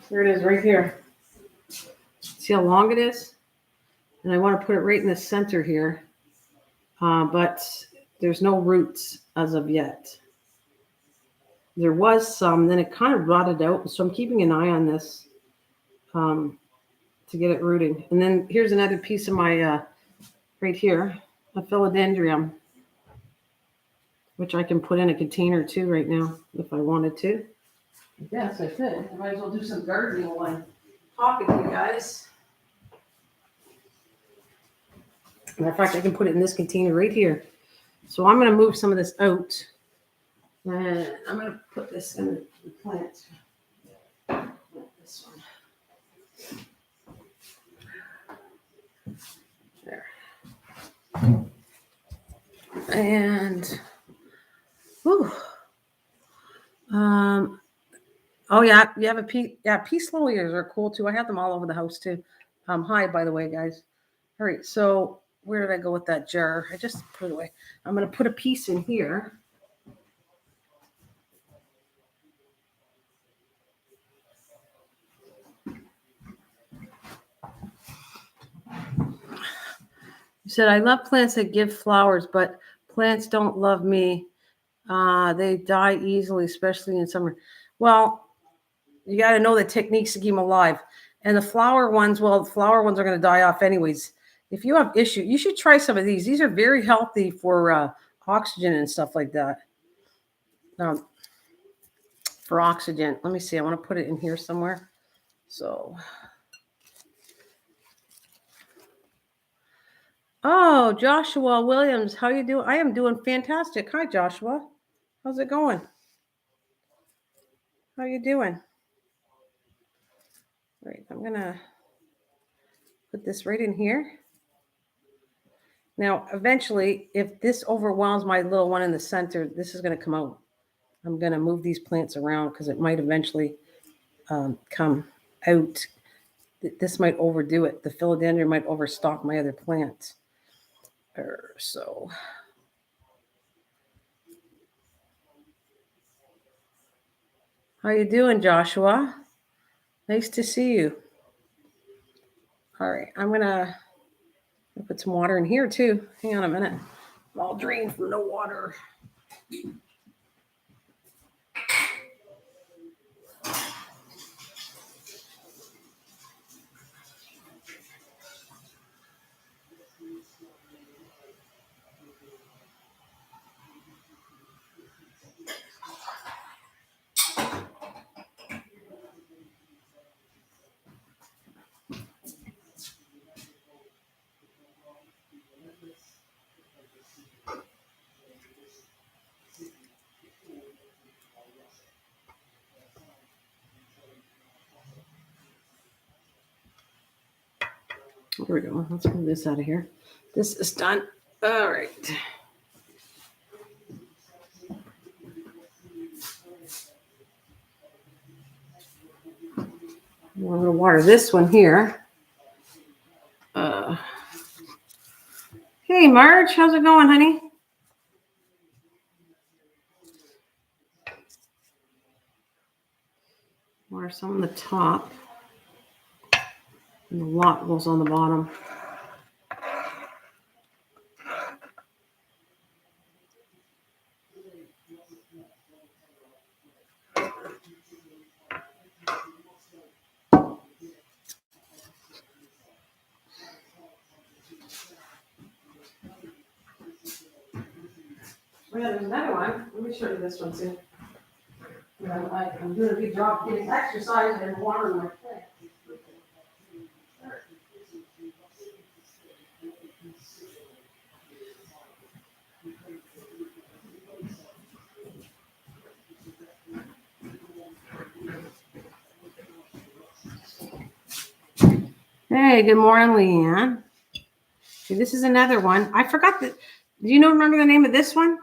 Here it is right here. See how long it is? And I want to put it right in the center here. But there's no roots as of yet. There was some, then it kind of rotted out. So I'm keeping an eye on this to get it rooting. And then here's another piece of my, right here, a philodendron, which I can put in a container too right now if I wanted to. Yes, I could. I might as well do some gardening while I'm talking to you guys. Matter of fact, I can put it in this container right here. So I'm going to move some of this out. And I'm going to put this in the plant. This one. There. And, whew. Oh yeah, you have a peace lilies are cool too. I have them all over the house too. Hi, by the way, guys. All right, so where did I go with that jar? I just put it away. I'm going to put a piece in here. You said, I love plants that give flowers, but plants don't love me. They die easily, especially in summer. Well, you got to know the techniques to keep them alive. And the flower ones, well, the flower ones are going to die off anyways. If you have issue, you should try some of these. These are very healthy for oxygen and stuff like that. For oxygen. Let me see. I want to put it in here somewhere. So, oh, Joshua Williams, how you doing? I am doing fantastic. Hi, Joshua. How's it going? How you doing? Right, I'm gonna put this right in here. Now, eventually, if this overwhelms my little one in the center, this is gonna come out. I'm gonna move these plants around because it might eventually come out. This might overdo it. The philodendron might overstock my other plants. So. How you doing, Joshua? Nice to see you. All right, I'm gonna put some water in here too. Hang on a minute. I'm all drained from no water. There we go. Let's move this out of here. This is done. All right. I'm going to water this one here. Hey, Marge. How's it going, honey? Water some on the top. And a lot goes on the bottom. Oh, yeah, there's another one. Let me show you this one too. I'm doing a good job getting exercise and watering my plants. Hey, good morning, Leanne. See, this is another one. I forgot that. Do you remember the name of this one?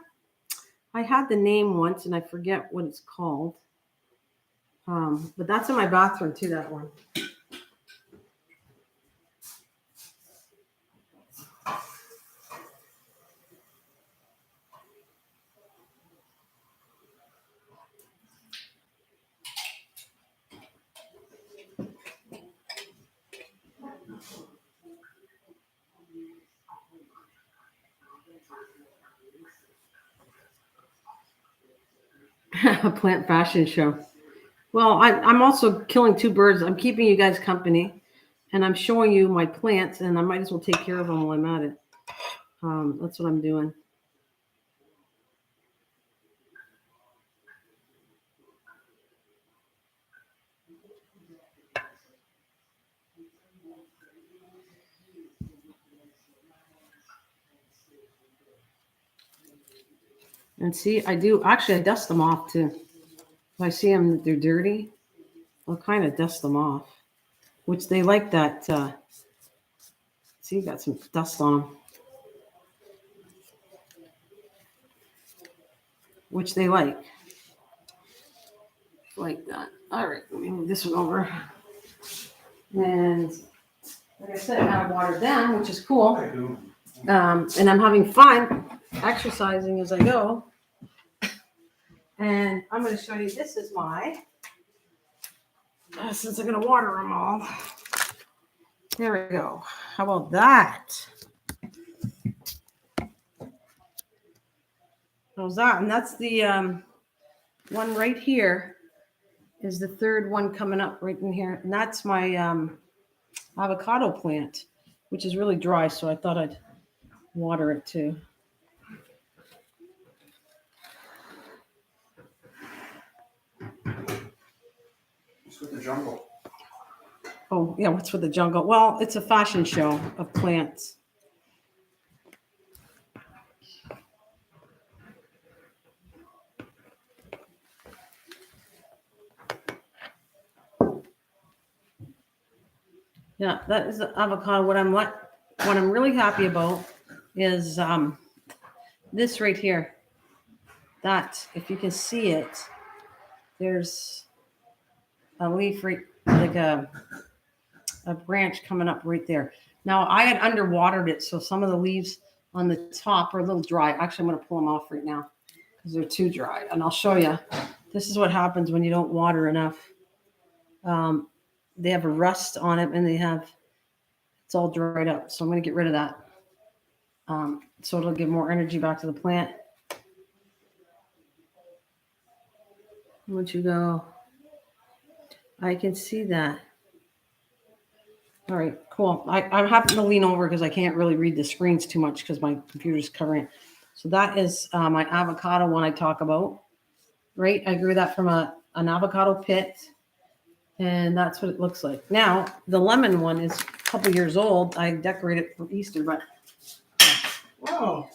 I had the name once and I forget what it's called. But that's in my bathroom too, that one. A plant fashion show. Well, I'm also killing two birds. I'm keeping you guys company and I'm showing you my plants and I might as well take care of them while I'm at it. That's what I'm doing. And see, I dust them off too. If I see them, they're dirty, I'll kind of dust them off, which they like that. See, got some dust on them, which they like that. All right, let me move this one over. And like I said, I have watered them, which is cool. And I'm having fun exercising as I go. And I'm going to show you, this is my, since I'm going to water them all. There we go. How about that? How's that? And that's the one right here is the third one coming up right in here. And that's my avocado plant, which is really dry. So I thought I'd water it too. What's with the jungle? Oh, yeah, what's with the jungle? Well, it's a fashion show of plants. Yeah, that is the avocado. What I'm really happy about is this right here. That, if you can see it, there's a leaf right, like a branch coming up right there. Now I had underwatered it, so some of the leaves on the top are a little dry. Actually, I'm going to pull them off right now because they're too dry, and I'll show you. This is what happens when you don't water enough. They have a rust on it, and it's all dried up. So I'm going to get rid of that. So it'll give more energy back to the plant. Once you go, I can see that. All right, cool. I'm having to lean over because I can't really read the screens too much because my computer's covering it. So that is my avocado one I talk about, right? I grew that from an avocado pit, and that's what it looks like. Now, the lemon one is a couple years old. I decorated it for Easter, but whoa,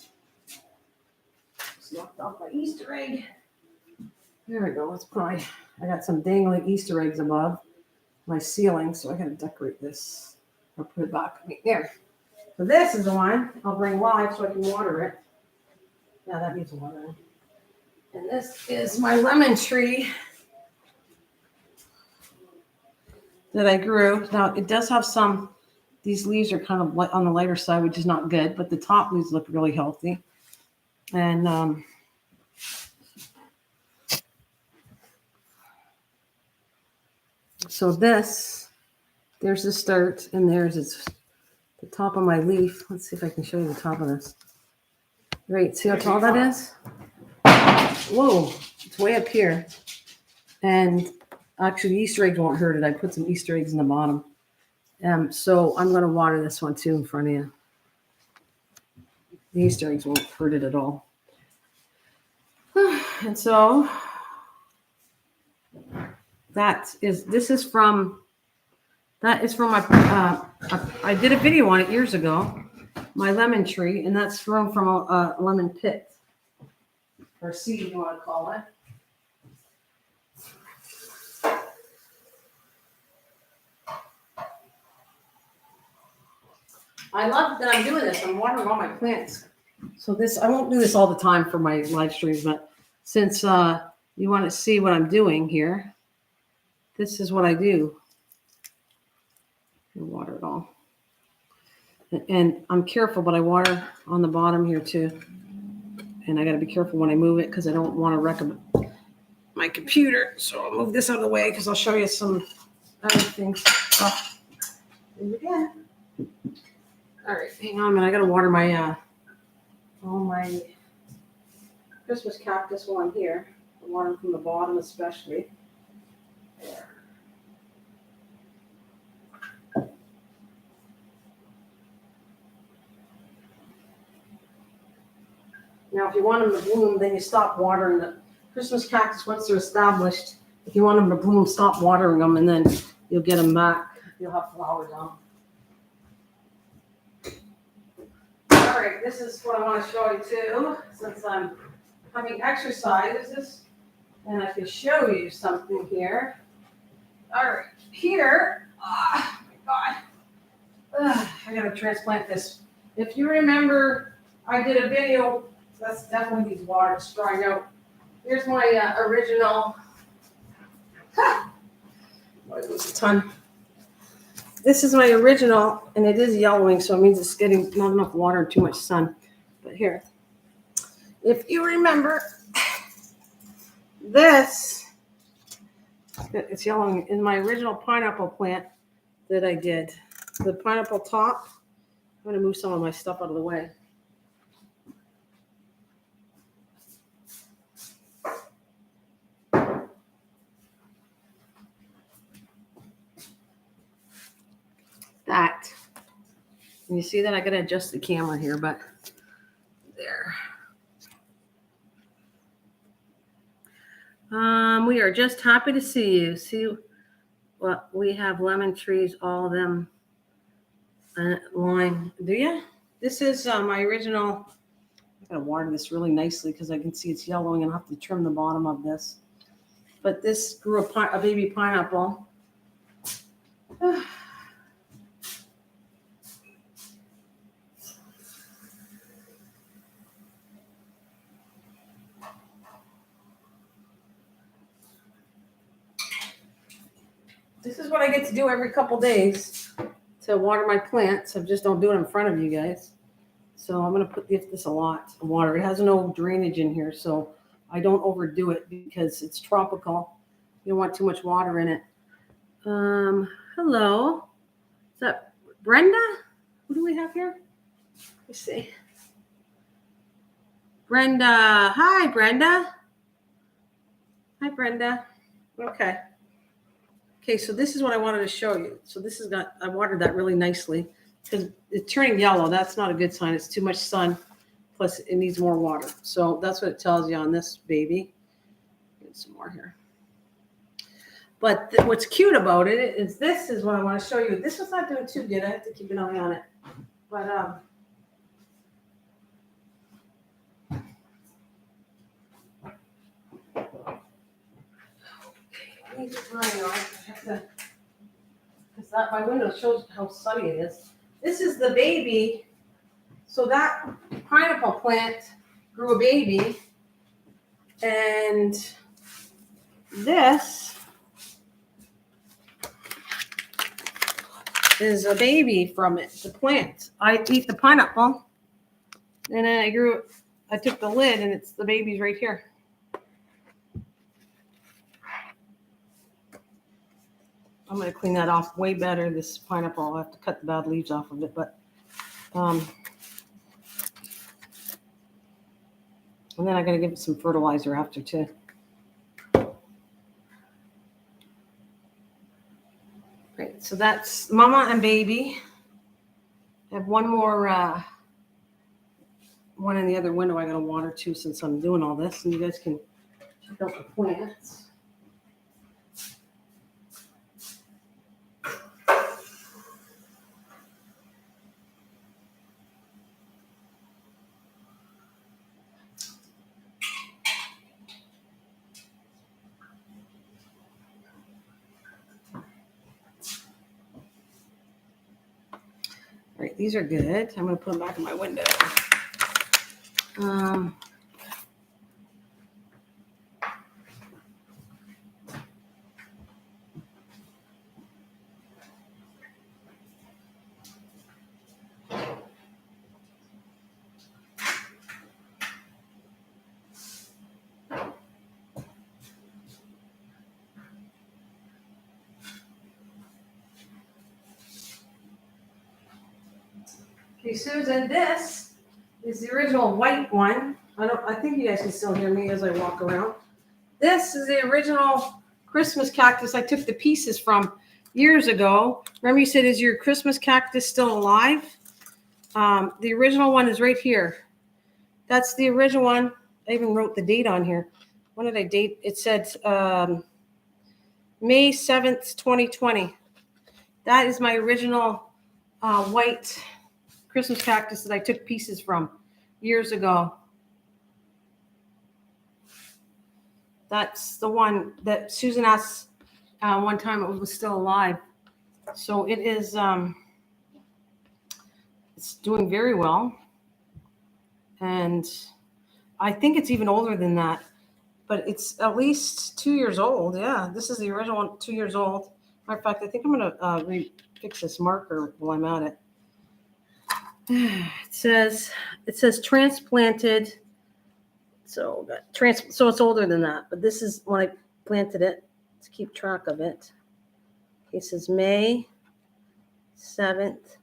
just knocked off my Easter egg. There we go. I got some dangling Easter eggs above my ceiling, so I got to decorate this. I'll put it back right there. So this is the one I'll bring live so I can water it. Yeah, that needs watering. And this is my lemon tree that I grew. Now it does have these leaves are kind of on the lighter side, which is not good, but the top leaves look really healthy. And so there's the start, and there's the top of my leaf. Let's see if I can show you the top of this. Right, see how tall that is? Whoa, it's way up here. And actually, the Easter eggs won't hurt it. I put some Easter eggs in the bottom. So I'm going to water this one too in front of you. The Easter eggs won't hurt it at all. And so that is from my, I did a video on it years ago, my lemon tree, and that's from a lemon pit, or seed, you want to call it. I love that I'm doing this. I'm watering all my plants. So I won't do this all the time for my live streams, but since you want to see what I'm doing here, this is what I do. I water it all. And I'm careful, but I water on the bottom here too. And I got to be careful when I move it because I don't want to wreck my computer. So I'll move this out of the way because I'll show you some other things. Oh, again. All right, hang on a minute. I got to water my all my Christmas cactus while I'm here. I water from the bottom especially. There. Now, if you want them to bloom, then you stop watering the Christmas cactus once they're established. If you want them to bloom, stop watering them, and then you'll get them back. You'll have flowers on. All All right, this is what I want to show you too, since I'm having exercises, and I can show you something here. All right, here, oh my God, I gotta transplant this. If you remember, I did a video, that's definitely these waters drying out. Here's my original, I lose a ton. This is my original, and it is yellowing, so it means it's getting not enough water and too much sun. But here, if you remember, this, it's yellowing, in my original pineapple plant that I did. The pineapple top, I'm gonna move some of my stuff out of the way. That. And you see that I gotta adjust the camera here, but there. We are just happy to see you. See what we have, lemon trees, all of them. Lime. Do you? This is my original. I'm gonna water this really nicely because I can see it's yellowing and I have to trim the bottom of this. But this grew a baby pineapple. This is what I get to do every couple days to water my plants. I just don't do it in front of you guys. So I'm going to give this a lot of water. It has no drainage in here, so I don't overdo it because it's tropical. You don't want too much water in it. Hello. Is that Brenda? Who do we have here? Let's see. Brenda. Hi, Brenda. Hi, Brenda. Okay. Okay, so this is what I wanted to show you. So this has got, I watered that really nicely because it's turning yellow. That's not a good sign. It's too much sun. Plus it needs more water. So that's what it tells you on this baby. Get some more here. But what's cute about it is this is what I want to show you. This was not doing too good. I have to keep an eye on it. But because that my window shows how sunny it is. This is the baby. So that pineapple plant grew a baby, and this is a baby from it. The plant. I eat the pineapple, and then I took the lid, and it's the baby's right here. I'm going to clean that off way better, this pineapple. I'll have to cut the bad leaves off of it, but and then I'm going to give it some fertilizer after too. Great, so that's mama and baby. I have one more, one in the other window I got to water too since I'm doing all this, and you guys can check out the plants. All right, these are good. I'm going to put them back in my window. Okay, Susan, this is the original white one. I think you guys can still hear me as I walk around. This is the original Christmas cactus I took the pieces from years ago. Remember you said, is your Christmas cactus still alive? The original one is right here. That's the original one. I even wrote the date on here. When did I date? It said May 7th, 2020. That is my original white Christmas cactus that I took pieces from years ago. That's the one that Susan asked one time it was still alive. So it is, it's doing very well. And I think it's even older than that, but it's at least 2 years old. Yeah, this is the original one, 2 years old. Matter of fact, I think I'm going to fix this marker while I'm at it. It says transplanted. So so it's older than that, but this is when I planted it to keep track of it. It says May 7th,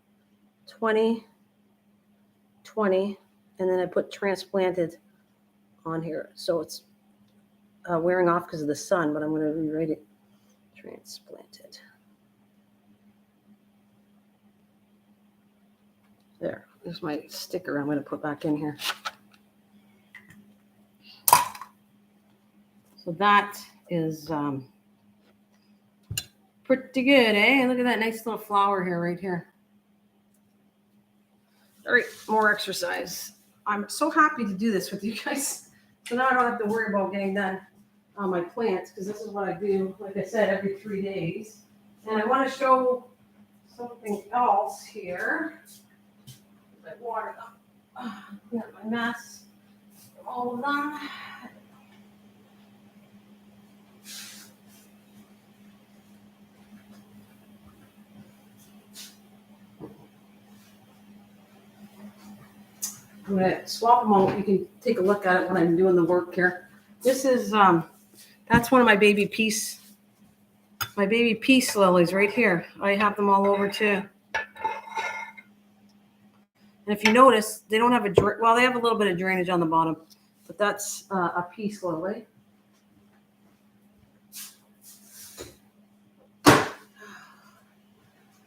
2020, and then I put transplanted on here. So it's wearing off because of the sun, but I'm going to rewrite it. Transplanted. There's my sticker I'm going to put back in here. So that is pretty good, eh? Look at that nice little flower here, right here. All right, more exercise. I'm so happy to do this with you guys. So now I don't have to worry about getting done on my plants because this is what I do, like I said, every 3 days. And I want to show something else here. I watered up. Got my mess. All of them. I'm going to swap them out. You can take a look at it when I'm doing the work here. This is, that's one of my baby peace lilies right here. I have them all over too. And if you notice, they don't have they have a little bit of drainage on the bottom, but that's a peace lily.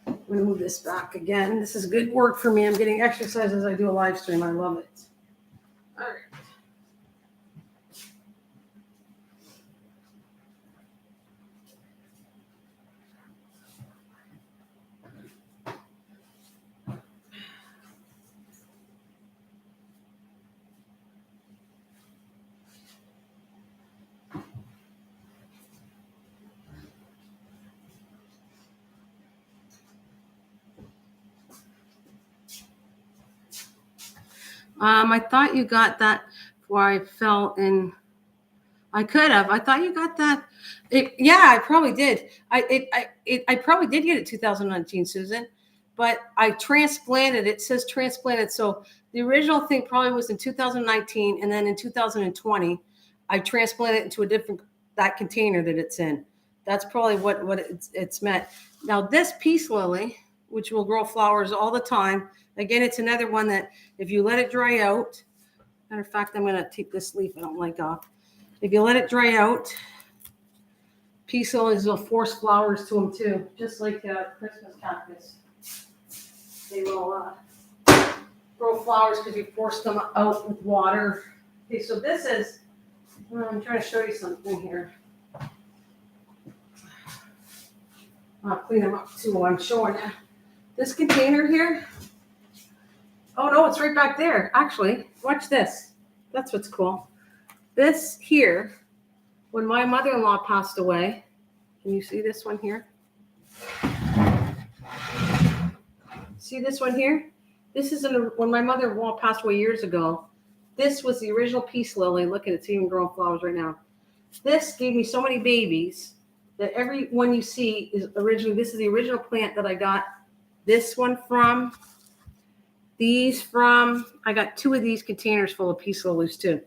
I'm going to move this back again. This is good work for me. I'm getting exercise as I do a live stream. I love it. All right. I thought you got that before I fell in. I could have. I thought you got that. Yeah, I probably did. I probably did get it 2019, Susan, but I transplanted. It says transplanted. So the original thing probably was in 2019, and then in 2020, I transplanted it into that container that it's in. That's probably what it's meant. Now this peace lily, which will grow flowers all the time. Again, it's another one that if you let it dry out, matter of fact, I'm going to take this leaf I don't like off. If you let it dry out, peace lilies will force flowers to them too, just like Christmas cactus. They will grow flowers because you force them out with water. Okay, so this is, I'm trying to show you something here. I'll clean them up too while I'm showing you. This container here, oh no, it's right back there. Actually, watch this. That's what's cool. This here, when my mother-in-law passed away, can you see this one here? See this one here? This is when my mother-in-law passed away years ago. This was the original peace lily. Look at it, it's even growing flowers right now. This gave me so many babies that every one you see is originally, this is the original plant that I got this one from, these from, I got 2 of these containers full of peace lilies too.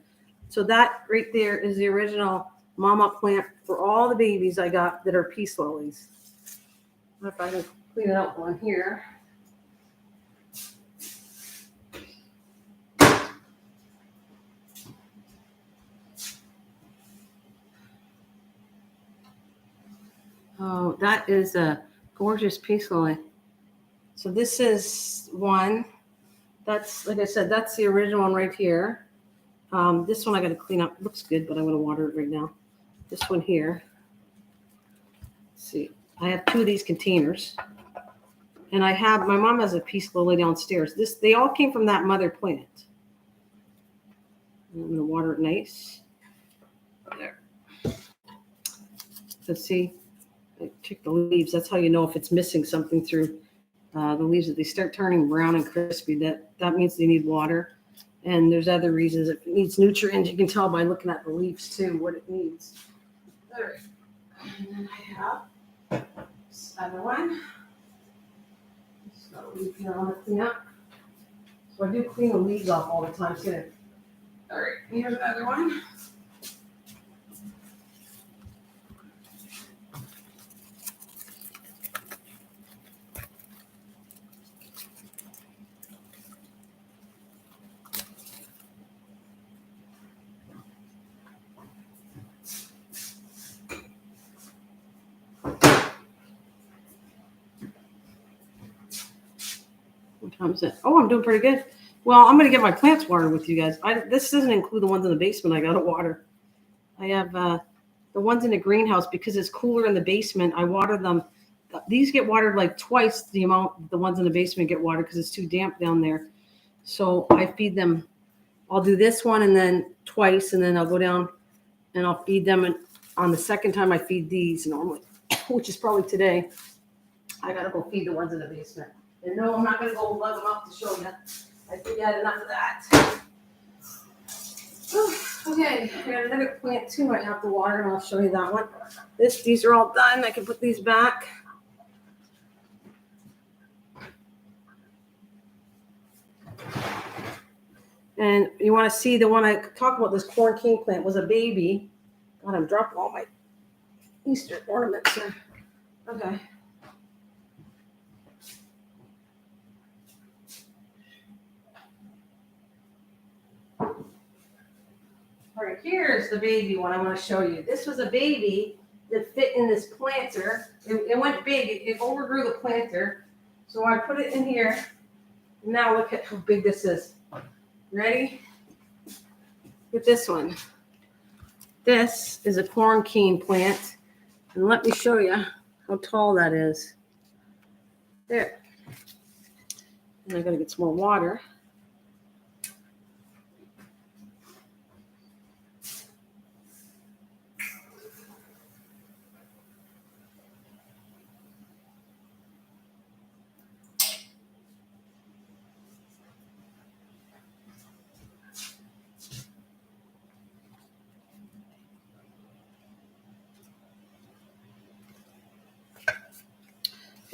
So that right there is the original mama plant for all the babies I got that are peace lilies. I don't know if I can clean it up one here. Oh, that is a gorgeous peace lily. So this is one. That's, like I said, that's the original one right here. This one I got to clean up. It looks good, but I'm going to water it right now. This one here. Let's see, I have 2 of these containers. And my mom has a peace lily downstairs. They all came from that mother plant. I'm going to water it nice. There. Let's see. I check the leaves. That's how you know if it's missing something through the leaves. If they start turning brown and crispy, that means they need water. And there's other reasons. If it needs nutrients, you can tell by looking at the leaves too what it needs. All right. And then I have this other one. It's got a leaf here I want to clean up. So I do clean the leaves off all the time too. All right, here's another one. What time is it? Oh, I'm doing pretty good. Well, I'm going to get my plants watered with you guys. This doesn't include the ones in the basement I got to water. I have the ones in the greenhouse because it's cooler in the basement. I water them. These get watered like twice the amount the ones in the basement get watered because it's too damp down there. So I feed them. I'll do this one and then twice, and then I'll go down and I'll feed them. And on the second time I feed these normally, which is probably today, I got to go feed the ones in the basement. And no, I'm not going to go lug them up to show you. I think I had enough of that. Okay, I got another plant too I have to water, and I'll show you that one. These are all done. I can put these back. And you want to see the one I talked about, this corn king plant was a baby. God, I'm dropping all my Easter ornaments here. Okay. All right, here's the baby one I want to show you. This was a baby that fit in this planter. It went big. It overgrew the planter. So I put it in here. Now look at how big this is. Ready? Get this one. This is a corn cane plant. And let me show you how tall that is. There. And I got to get some more water.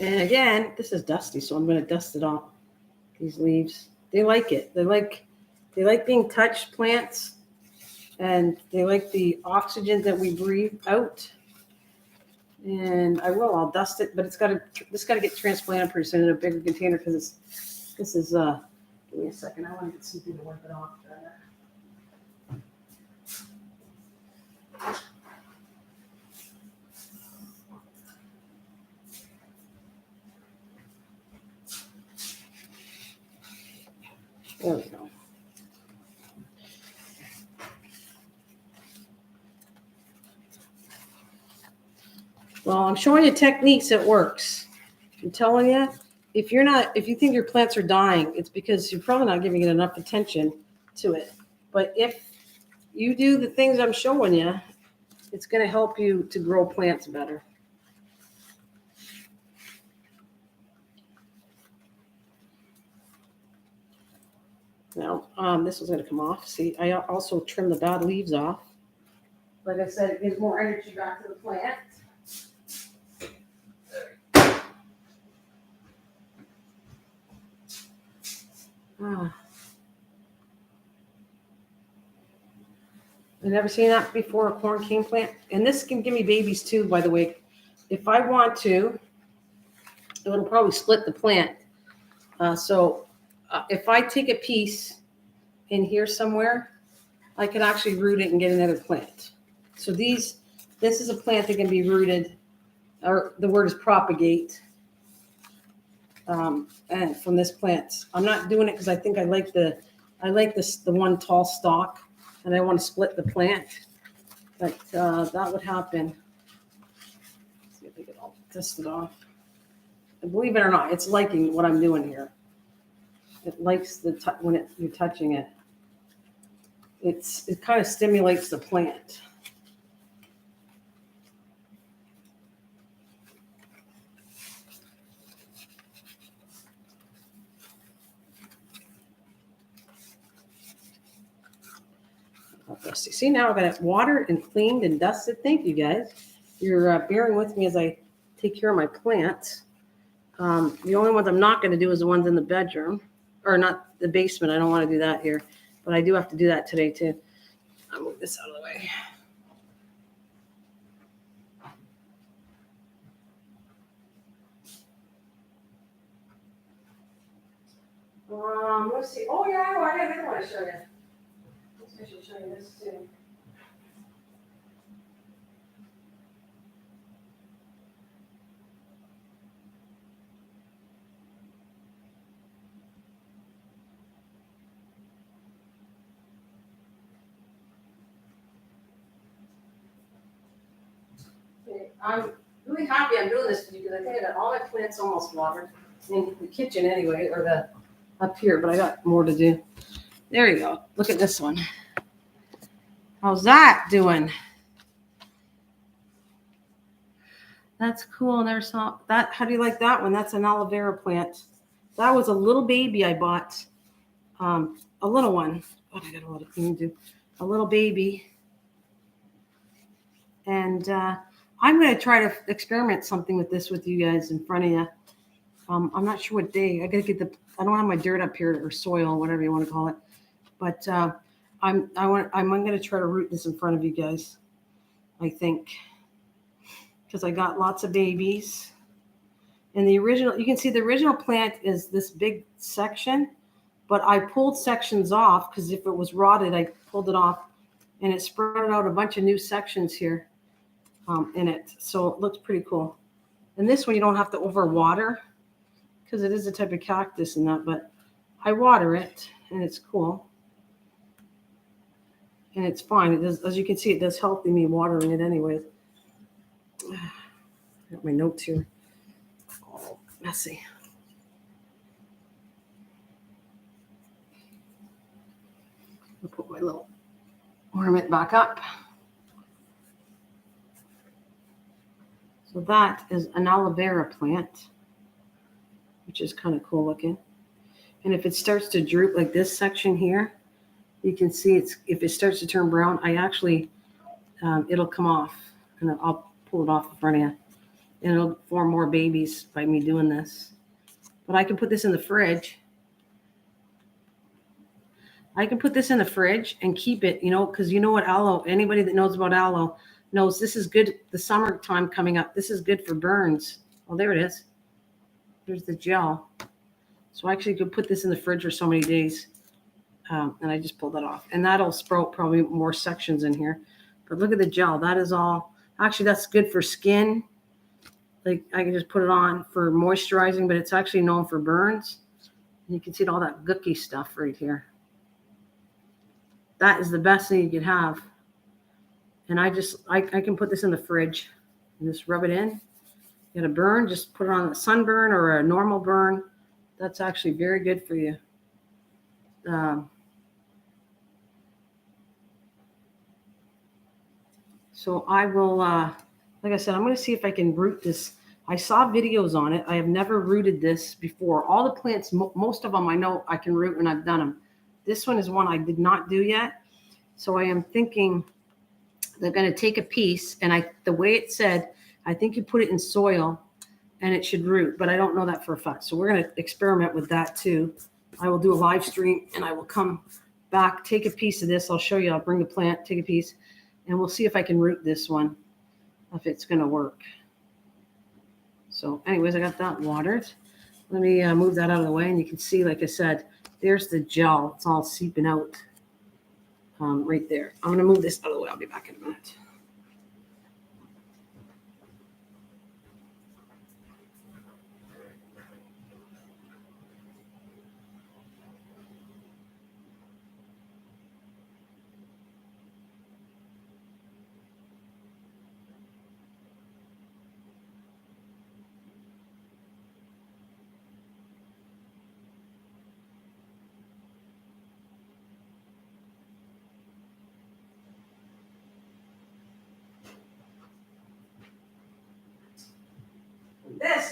And again, this is dusty, so I'm going to dust it off. These leaves, they like it. They like being touched, plants, and they like the oxygen that we breathe out. And I'll dust it, but this got to get transplanted pretty soon in a bigger container because this is give me a second. I want to get something to wipe it off. There we go. Well, I'm showing you techniques that works. I'm telling you, if you think your plants are dying, it's because you're probably not giving it enough attention to it. But if you do the things I'm showing you, it's going to help you to grow plants better. Now, this is going to come off. See, I also trim the bad leaves off. Like I said, it gives more energy back to the plant. I've never seen that before, a corn cane plant. And this can give me babies too, by the way. If I want to, it'll probably split the plant. If I take a piece in here somewhere, I could actually root it and get another plant. So this is a plant that can be rooted, or the word is propagate. And from this plant, I'm not doing it because I think I like the one tall stalk, and I want to split the plant. But that would happen. Let's see if I get all dusted off. believe it or not, it's liking what I'm doing here. It likes when you're touching it. It kind of stimulates the plant. Dusty. See, now I've got it watered and cleaned and dusted. Thank you guys. You're bearing with me as I take care of my plants. The only ones I'm not going to do is the ones in the bedroom, or not the basement. I don't want to do that here, but I do have to do that today too. I'll move this out of the way. Let's see. Oh yeah, I got another one to show you. I should show you this too. Okay, I'm really happy I'm doing this because I think I got all my plants almost watered in the kitchen anyway, or the up here, but I got more to do. There you go. Look at this one. How's that doing? That's cool. Never saw that. How do you like that one? That's an aloe vera plant. That was a little baby I bought. A little one. Oh, I got a lot of things to do. A little baby. And I'm going to try to experiment something with this with you guys in front of you. I'm not sure what day. I got to get I don't have my dirt up here, or soil, whatever you want to call it. But I'm going to try to root this in front of you guys, I think. Because I got lots of babies. And the original, you can see the original plant is this big section, but I pulled sections off because if it was rotted, I pulled it off, and it sprouted out a bunch of new sections here in it. So it looks pretty cool. And this one you don't have to overwater because it is a type of cactus and that, but I water it and it's cool. And it's fine. It does, as you can see, it does help me watering it anyways. I got my notes here. All messy. I'll put my little ornament back up. So that is an aloe vera plant, which is kind of cool looking. And if it starts to droop like this section here, you can see if it starts to turn brown, I actually, it'll come off, and I'll pull it off in front of you. And it'll form more babies by me doing this. But I can put this in the fridge. I can put this in the fridge and keep it, because you know what aloe, anybody that knows about aloe knows this is good. The summertime coming up, this is good for burns. Oh, there it is. There's the gel. So I actually could put this in the fridge for so many days. And I just pulled that off. And that'll sprout probably more sections in here. But look at the gel. That is all. Actually, that's good for skin. Like I can just put it on for moisturizing, but it's actually known for burns. And you can see all that gooky stuff right here. That is the best thing you could have. And I can put this in the fridge and just rub it in. You got a burn, just put it on a sunburn or a normal burn. That's actually very good for you. So I will, like I said, I'm going to see if I can root this. I saw videos on it. I have never rooted this before. All the plants, most of them I know I can root and I've done them. This one is one I did not do yet. So I am thinking they're going to take a piece, and the way it said, I think you put it in soil and it should root, but I don't know that for a fact. So we're going to experiment with that too. I will do a live stream and I will come back, take a piece of this. I'll show you. I'll bring the plant, take a piece, and we'll see if I can root this one, if it's going to work. So anyways, I got that watered. Let me move that out of the way, and you can see, like I said, there's the gel. It's all seeping out right there. I'm going to move this out of the way. I'll be back in a minute.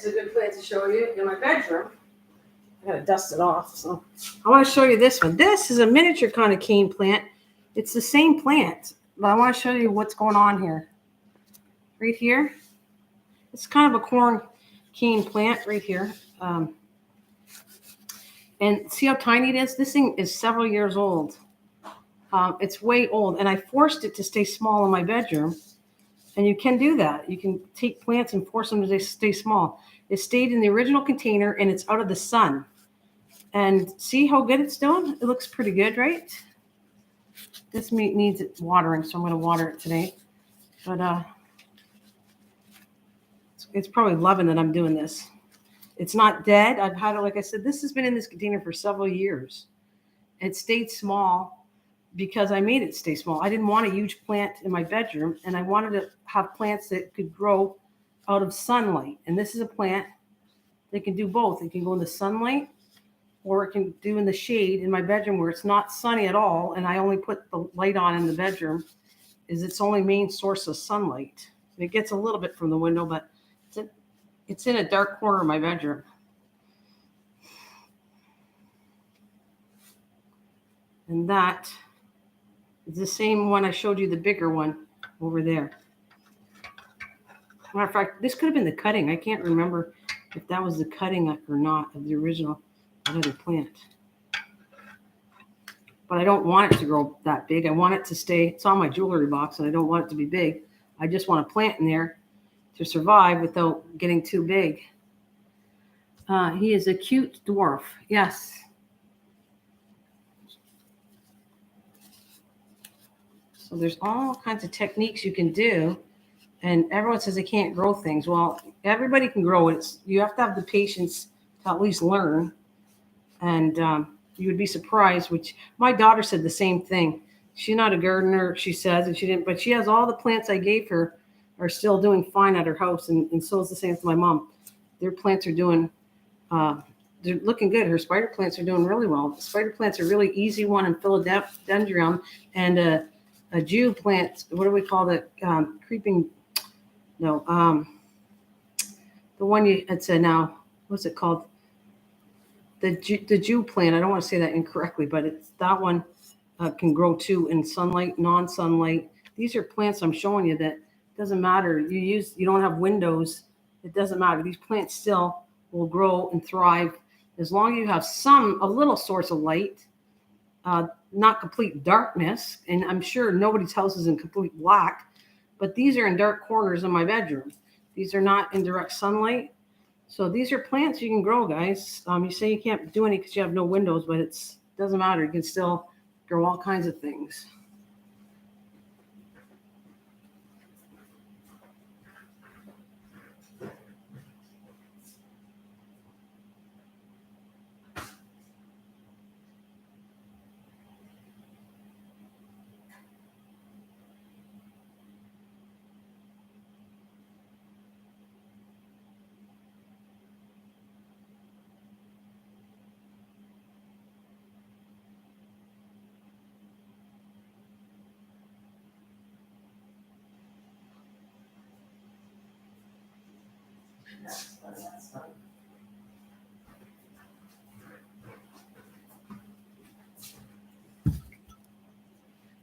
is a good plant to show you in my bedroom. I gotta dust it off. So I want to show you this one. This is a miniature kind of cane plant. It's the same plant, but I want to show you what's going on here. Right here. It's kind of a corn cane plant right here. And see how tiny it is? This thing is several years old. It's way old, and I forced it to stay small in my bedroom. And you can do that. You can take plants and force them to stay small. It stayed in the original container, and it's out of the sun. And see how good it's doing? It looks pretty good, right? This needs watering, so I'm going to water it today. But it's probably loving that I'm doing this. It's not dead. I've had it, like I said, this has been in this container for several years. It stayed small because I made it stay small. I didn't want a huge plant in my bedroom, and I wanted to have plants that could grow out of sunlight. And this is a plant that can do both. It can go in the sunlight, or it can do in the shade in my bedroom where it's not sunny at all, and I only put the light on in the bedroom, is its only main source of sunlight. And it gets a little bit from the window, but it's in a dark corner of my bedroom. And that is the same one I showed you, the bigger one over there. Matter of fact, this could have been the cutting. I can't remember if that was the cutting or not of the original other plant. But I don't want it to grow that big. I want it to stay, it's on my jewelry box, and I don't want it to be big. I just want a plant in there to survive without getting too big. He is a cute dwarf. Yes. So there's all kinds of techniques you can do. And everyone says they can't grow things. Well, everybody can grow it. You have to have the patience to at least learn. And you would be surprised, which my daughter said the same thing. She's not a gardener, she says, and she didn't, but she has all the plants I gave her are still doing fine at her house. And so is the same with my mom. Their plants are doing, they're looking good. Her spider plants are doing really well. The spider plants are really easy one in philodendron, and a Jew plant. What do we call that? Creeping, no, the one it's a now, what's it called? The Jew plant. I don't want to say that incorrectly, but it's that one can grow too in sunlight, non-sunlight. These are plants I'm showing you that doesn't matter. You don't have windows. It doesn't matter. These plants still will grow and thrive as long as you have a little source of light, not complete darkness. And I'm sure nobody's house is in complete black, but these are in dark corners in my bedroom. These are not in direct sunlight. So these are plants you can grow, guys. You say you can't do any because you have no windows, but it doesn't matter. You can still grow all kinds of things.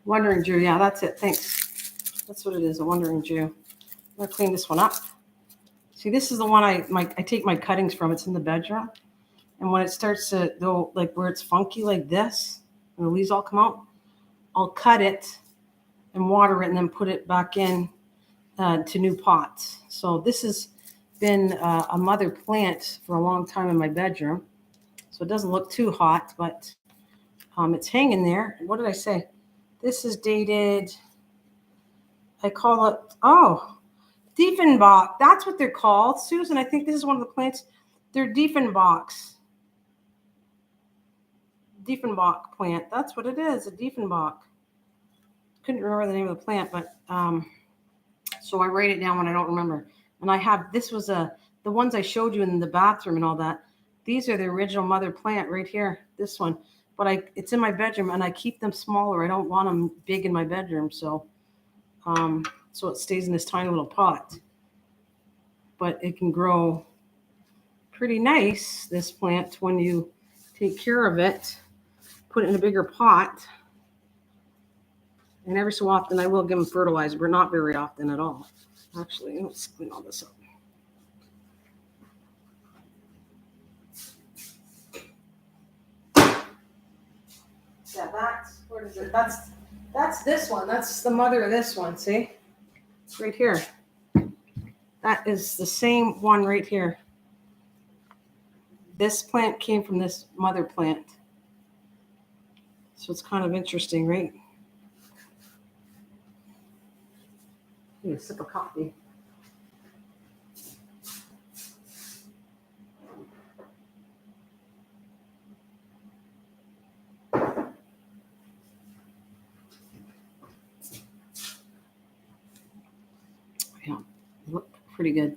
Wandering Jew, yeah, that's it. Thanks. That's what it is, a Wandering Jew. I'm gonna clean this one up. See, this is the one I take my cuttings from. It's in the bedroom, and when it starts to go like where it's funky like this, and the leaves all come out, I'll cut it and water it, and then put it back in to new pots. So this has been a mother plant for a long time in my bedroom, so it doesn't look too hot, but it's hanging there. What did I say? This is dated, I call it, Diefenbach. That's what they're called. Susan, I think this is one of the plants. They're Diefenbachs. Diefenbach plant. That's what it is, a Diefenbach. Couldn't remember the name of the plant, but so I write it down when I don't remember. And I have, this was the ones I showed you in the bathroom and all that. These are the original mother plant right here, this one. But it's in my bedroom, and I keep them smaller. I don't want them big in my bedroom, so it stays in this tiny little pot. But it can grow pretty nice, this plant, when you take care of it. Put it in a bigger pot. And every so often I will give them fertilizer, but not very often at all. Actually, let's clean all this up. Yeah, where is it? That's this one. That's the mother of this one, see? It's right here. That is the same one right here. This plant came from this mother plant. So it's kind of interesting, right? Need a sip of coffee. Yeah, look pretty good.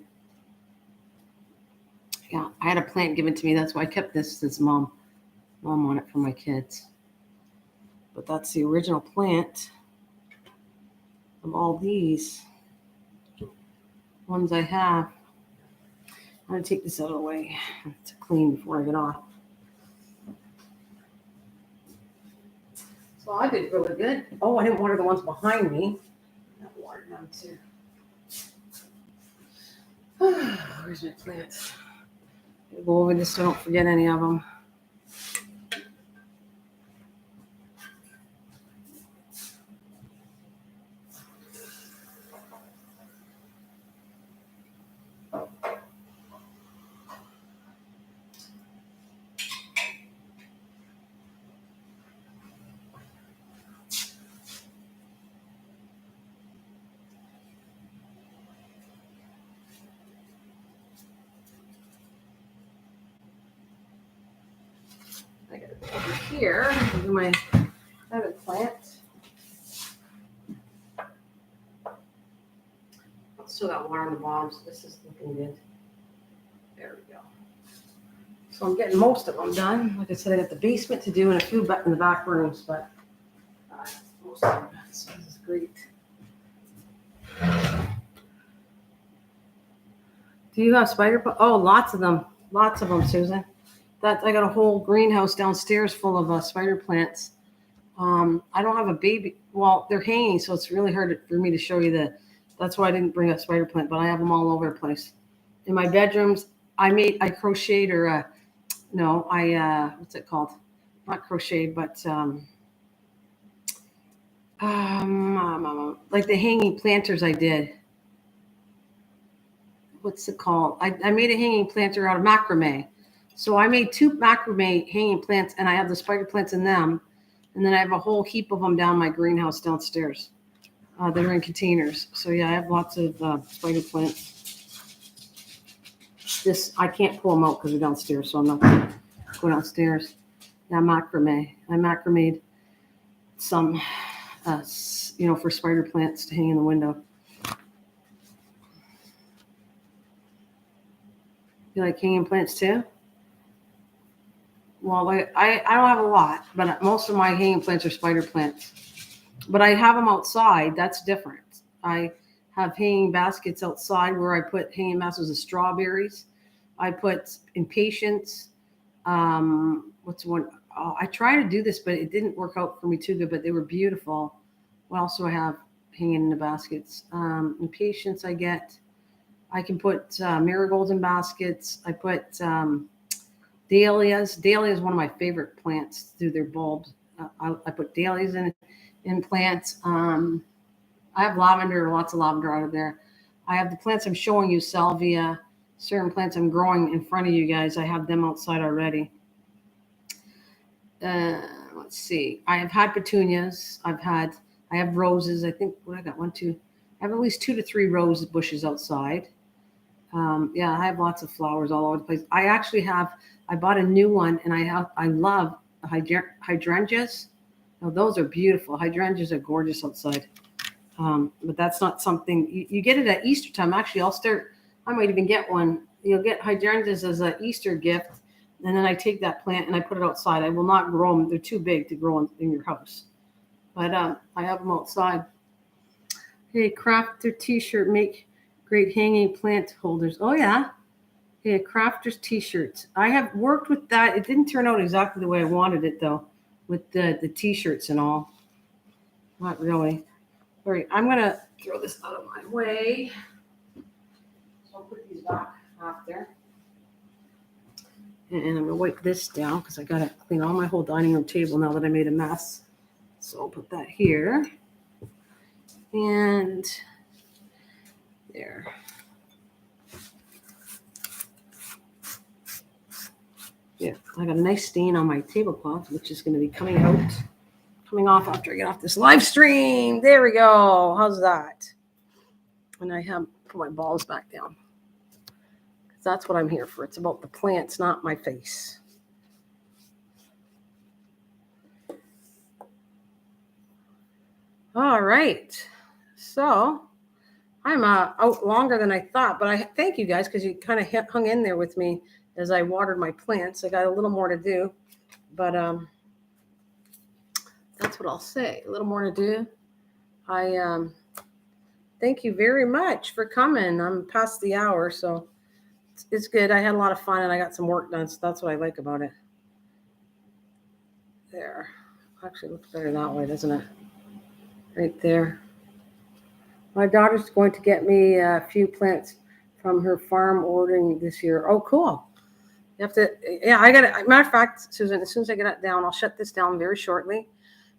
Yeah, I had a plant given to me. That's why I kept this since mom wanted it for my kids. But that's the original plant of all these ones I have. I'm going to take this out of the way to clean before I get off. So I did really good. Oh, I didn't water the ones behind me. I watered them too. Where's my plants? I'll go over this so I don't forget any of them. I got it over here. Do my other plant. Still got water on the bottom, so this is looking good. There we go. So I'm getting most of them done. Like I said, I got the basement to do and a few in the back rooms, but most of them done. So this is great. Do you have spider? Oh, lots of them. Lots of them, Susan. I got a whole greenhouse downstairs full of spider plants. I don't have a baby. Well, they're hanging, so it's really hard for me to show you that's why I didn't bring a spider plant, but I have them all over the place. In my bedrooms, I crocheted what's it called? Not crocheted, but like the hanging planters I did. What's it called? I made a hanging planter out of macrame. So I made 2 macrame hanging plants, and I have the spider plants in them. And then I have a whole heap of them down my greenhouse downstairs that are in containers. So yeah, I have lots of spider plants. I can't pull them out because they're downstairs, so I'm not going to go downstairs. Yeah, macrame. I macrameed some, for spider plants to hang in the window. You like hanging plants too? Well, I don't have a lot, but most of my hanging plants are spider plants. But I have them outside. That's different. I have hanging baskets outside where I put hanging baskets of strawberries. I put impatiens. What's one? Oh, I tried to do this, but it didn't work out for me too good, but they were beautiful. What else do I have hanging in the baskets? Impatiens I get. I can put marigolds in baskets. I put dahlias. Dahlia is one of my favorite plants through their bulbs. I put dahlias in plants. I have lavender, lots of lavender out of there. I have the plants I'm showing you, Salvia. Certain plants I'm growing in front of you guys. I have them outside already. Let's see. I have had petunias. I have roses. I think I got 1, 2. I have at least 2 to 3 rose bushes outside. I have lots of flowers all over the place. I bought a new one, and I love hydrangeas. Now, those are beautiful. Hydrangeas are gorgeous outside. But that's not something you get it at Easter time. Actually, I might even get one. You'll get hydrangeas as an Easter gift. And then I take that plant and I put it outside. I will not grow them. They're too big to grow in your house. But I have them outside. Hey, craft their t-shirt, make great hanging plant holders. Oh, yeah. Okay, crafters t-shirts. I have worked with that. It didn't turn out exactly the way I wanted it though, with the t-shirts and all. Not really. All right, I'm gonna throw this out of my way. So I'll put these back after. And I'm gonna wipe this down because I gotta clean all my whole dining room table now that I made a mess. So I'll put that here. And there. Yeah, I got a nice stain on my tablecloth, which is going to be coming off after I get off this live stream. There we go. How's that? And I have put my balls back down. That's what I'm here for. It's about the plants, not my face. All right. So I'm out longer than I thought, but I thank you guys because you kind of hung in there with me as I watered my plants. I got a little more to do, but that's what I'll say. A little more to do. I thank you very much for coming. I'm past the hour, so it's good. I had a lot of fun and I got some work done, so that's what I like about it. There. Actually, it looks better that way, doesn't it? Right there. My daughter's going to get me a few plants from her farm ordering this year. Oh, cool. You have to, yeah, I got it. Matter of fact, Susan, as soon as I get it down, I'll shut this down very shortly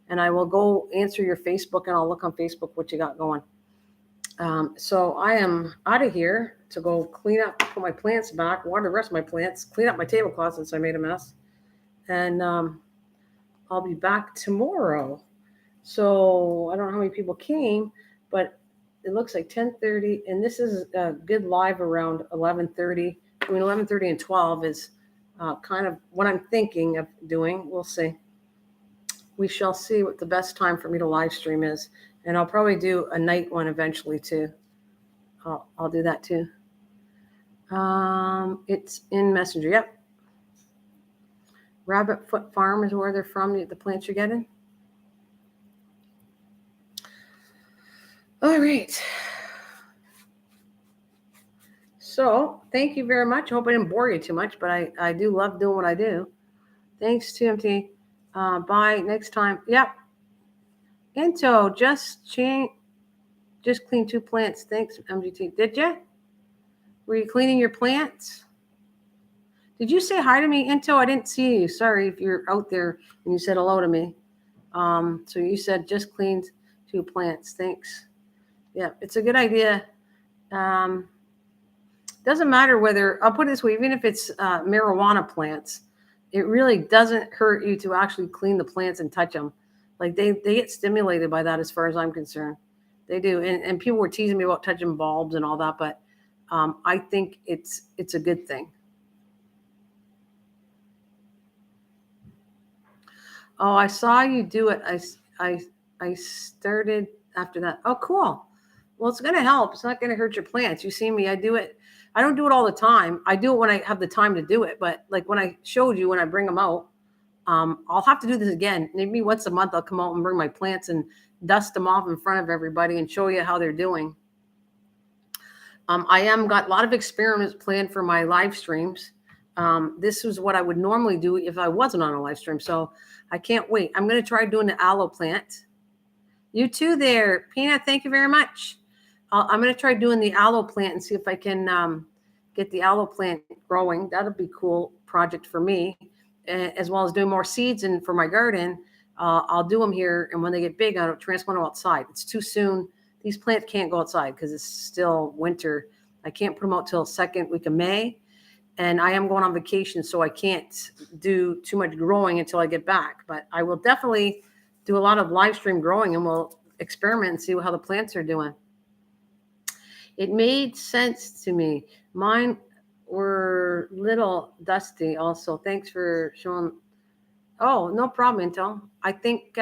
and I will go answer your Facebook and I'll look on Facebook what you got going. So I am out of here to go clean up, put my plants back, water the rest of my plants, clean up my tablecloth since I made a mess. And I'll be back tomorrow. So I don't know how many people came, but it looks like 10:30. And this is a good live around 11:30. Between 11:30 and 12 is kind of what I'm thinking of doing. We'll see. We shall see what the best time for me to live stream is. And I'll probably do a night one eventually too. I'll do that too. It's in Messenger. Yep. Rabbit Foot Farm is where they're from, the plants you're getting. All right. So thank you very much. I hope I didn't bore you too much, but I do love doing what I do. Thanks, TMT. Bye next time. Yep. Into just clean 2 plants. Thanks, MGT. Did you? Were you cleaning your plants? Did you say hi to me, Into? I didn't see you. Sorry if you're out there and you said hello to me. So you said just cleaned 2 plants. Thanks. Yeah, it's a good idea. Doesn't matter whether, I'll put it this way, even if it's marijuana plants, it really doesn't hurt you to actually clean the plants and touch them. Like they get stimulated by that as far as I'm concerned. They do. And people were teasing me about touching bulbs and all that, but I think it's a good thing. Oh, I saw you do it. I started after that. Oh, cool. Well, it's going to help. It's not going to hurt your plants. You see me, I do it. I don't do it all the time. I do it when I have the time to do it. But like when I showed you, when I bring them out, I'll have to do this again. Maybe once a month, I'll come out and bring my plants and dust them off in front of everybody and show you how they're doing. I got a lot of experiments planned for my live streams. This is what I would normally do if I wasn't on a live stream. So I can't wait. I'm going to try doing the aloe plant. You too there. Pina, thank you very much. I'm going to try doing the aloe plant and see if I can get the aloe plant growing. That'll be a cool project for me, as well as doing more seeds. And for my garden, I'll do them here. And when they get big, I'll transplant them outside. It's too soon. These plants can't go outside because it's still winter. I can't put them out till second week of May. And I am going on vacation, so I can't do too much growing until I get back. But I will definitely do a lot of live stream growing, and we'll experiment and see how the plants are doing. It made sense to me. Mine were little dusty also. Thanks for showing. Oh, no problem, Intel. I think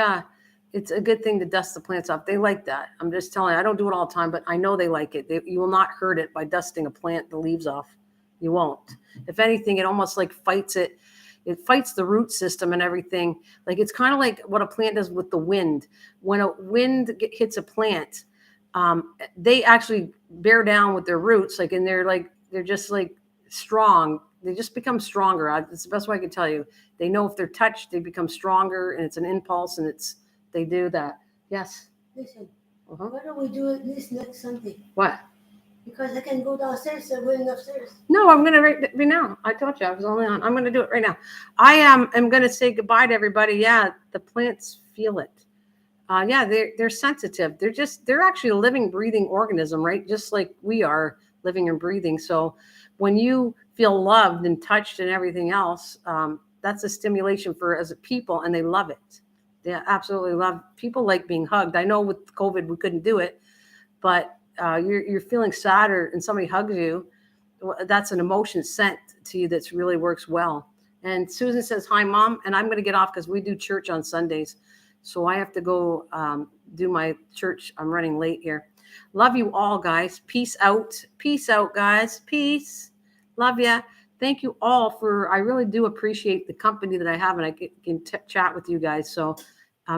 it's a good thing to dust the plants off. They like that. I'm just telling you, I don't do it all the time, but I know they like it. You will not hurt it by dusting a plant, the leaves off. You won't. If anything, it almost like fights it. It fights the root system and everything. Like it's kind of like what a plant does with the wind. When a wind hits a plant, they actually bear down with their roots. Like, and they're just like strong. They just become stronger. It's the best way I can tell you. They know if they're touched, they become stronger, and it's an impulse, and they do that. Yes. Listen, Uh-huh. why don't we do it this next Sunday? What? Because I can go downstairs and going upstairs. No, I'm gonna right now. I told you I was only on. I'm gonna do it right now. I am gonna say goodbye to everybody. Yeah, the plants feel it. Yeah, they're sensitive. They're actually a living, breathing organism, right? Just like we are living and breathing. So when you feel loved and touched and everything else, that's a stimulation for as a people, and they love it. They absolutely love. People like being hugged. I know with COVID we couldn't do it, but you're feeling sadder and somebody hugs you. That's an emotion sent to you that's really works well. And Susan says, hi, Mom. And I'm going to get off because we do church on Sundays. So I have to go do my church. I'm running late here. Love you all, guys. Peace out. Peace out, guys. Peace. Love ya. Thank you all I really do appreciate the company that I have, and I can chat with you guys. So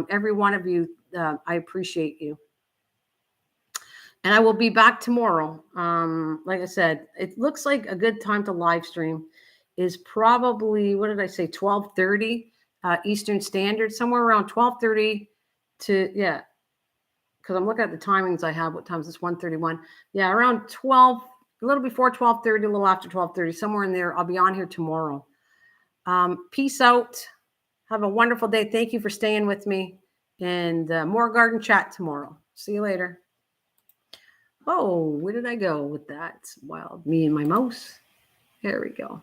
every one of you, I appreciate you. And I will be back tomorrow. Like I said, it looks like a good time to live stream is probably, what did I say, 12:30 Eastern Standard, somewhere around 12:30 to, yeah, because I'm looking at the timings I have. What time is this? 1:31. Yeah, around 12, a little before 12:30, a little after 12:30, somewhere in there. I'll be on here tomorrow. Peace out. Have a wonderful day. Thank you for staying with me. And more garden chat tomorrow. See you later. Oh, where did I go with that? Wow, me and my mouse. There we go.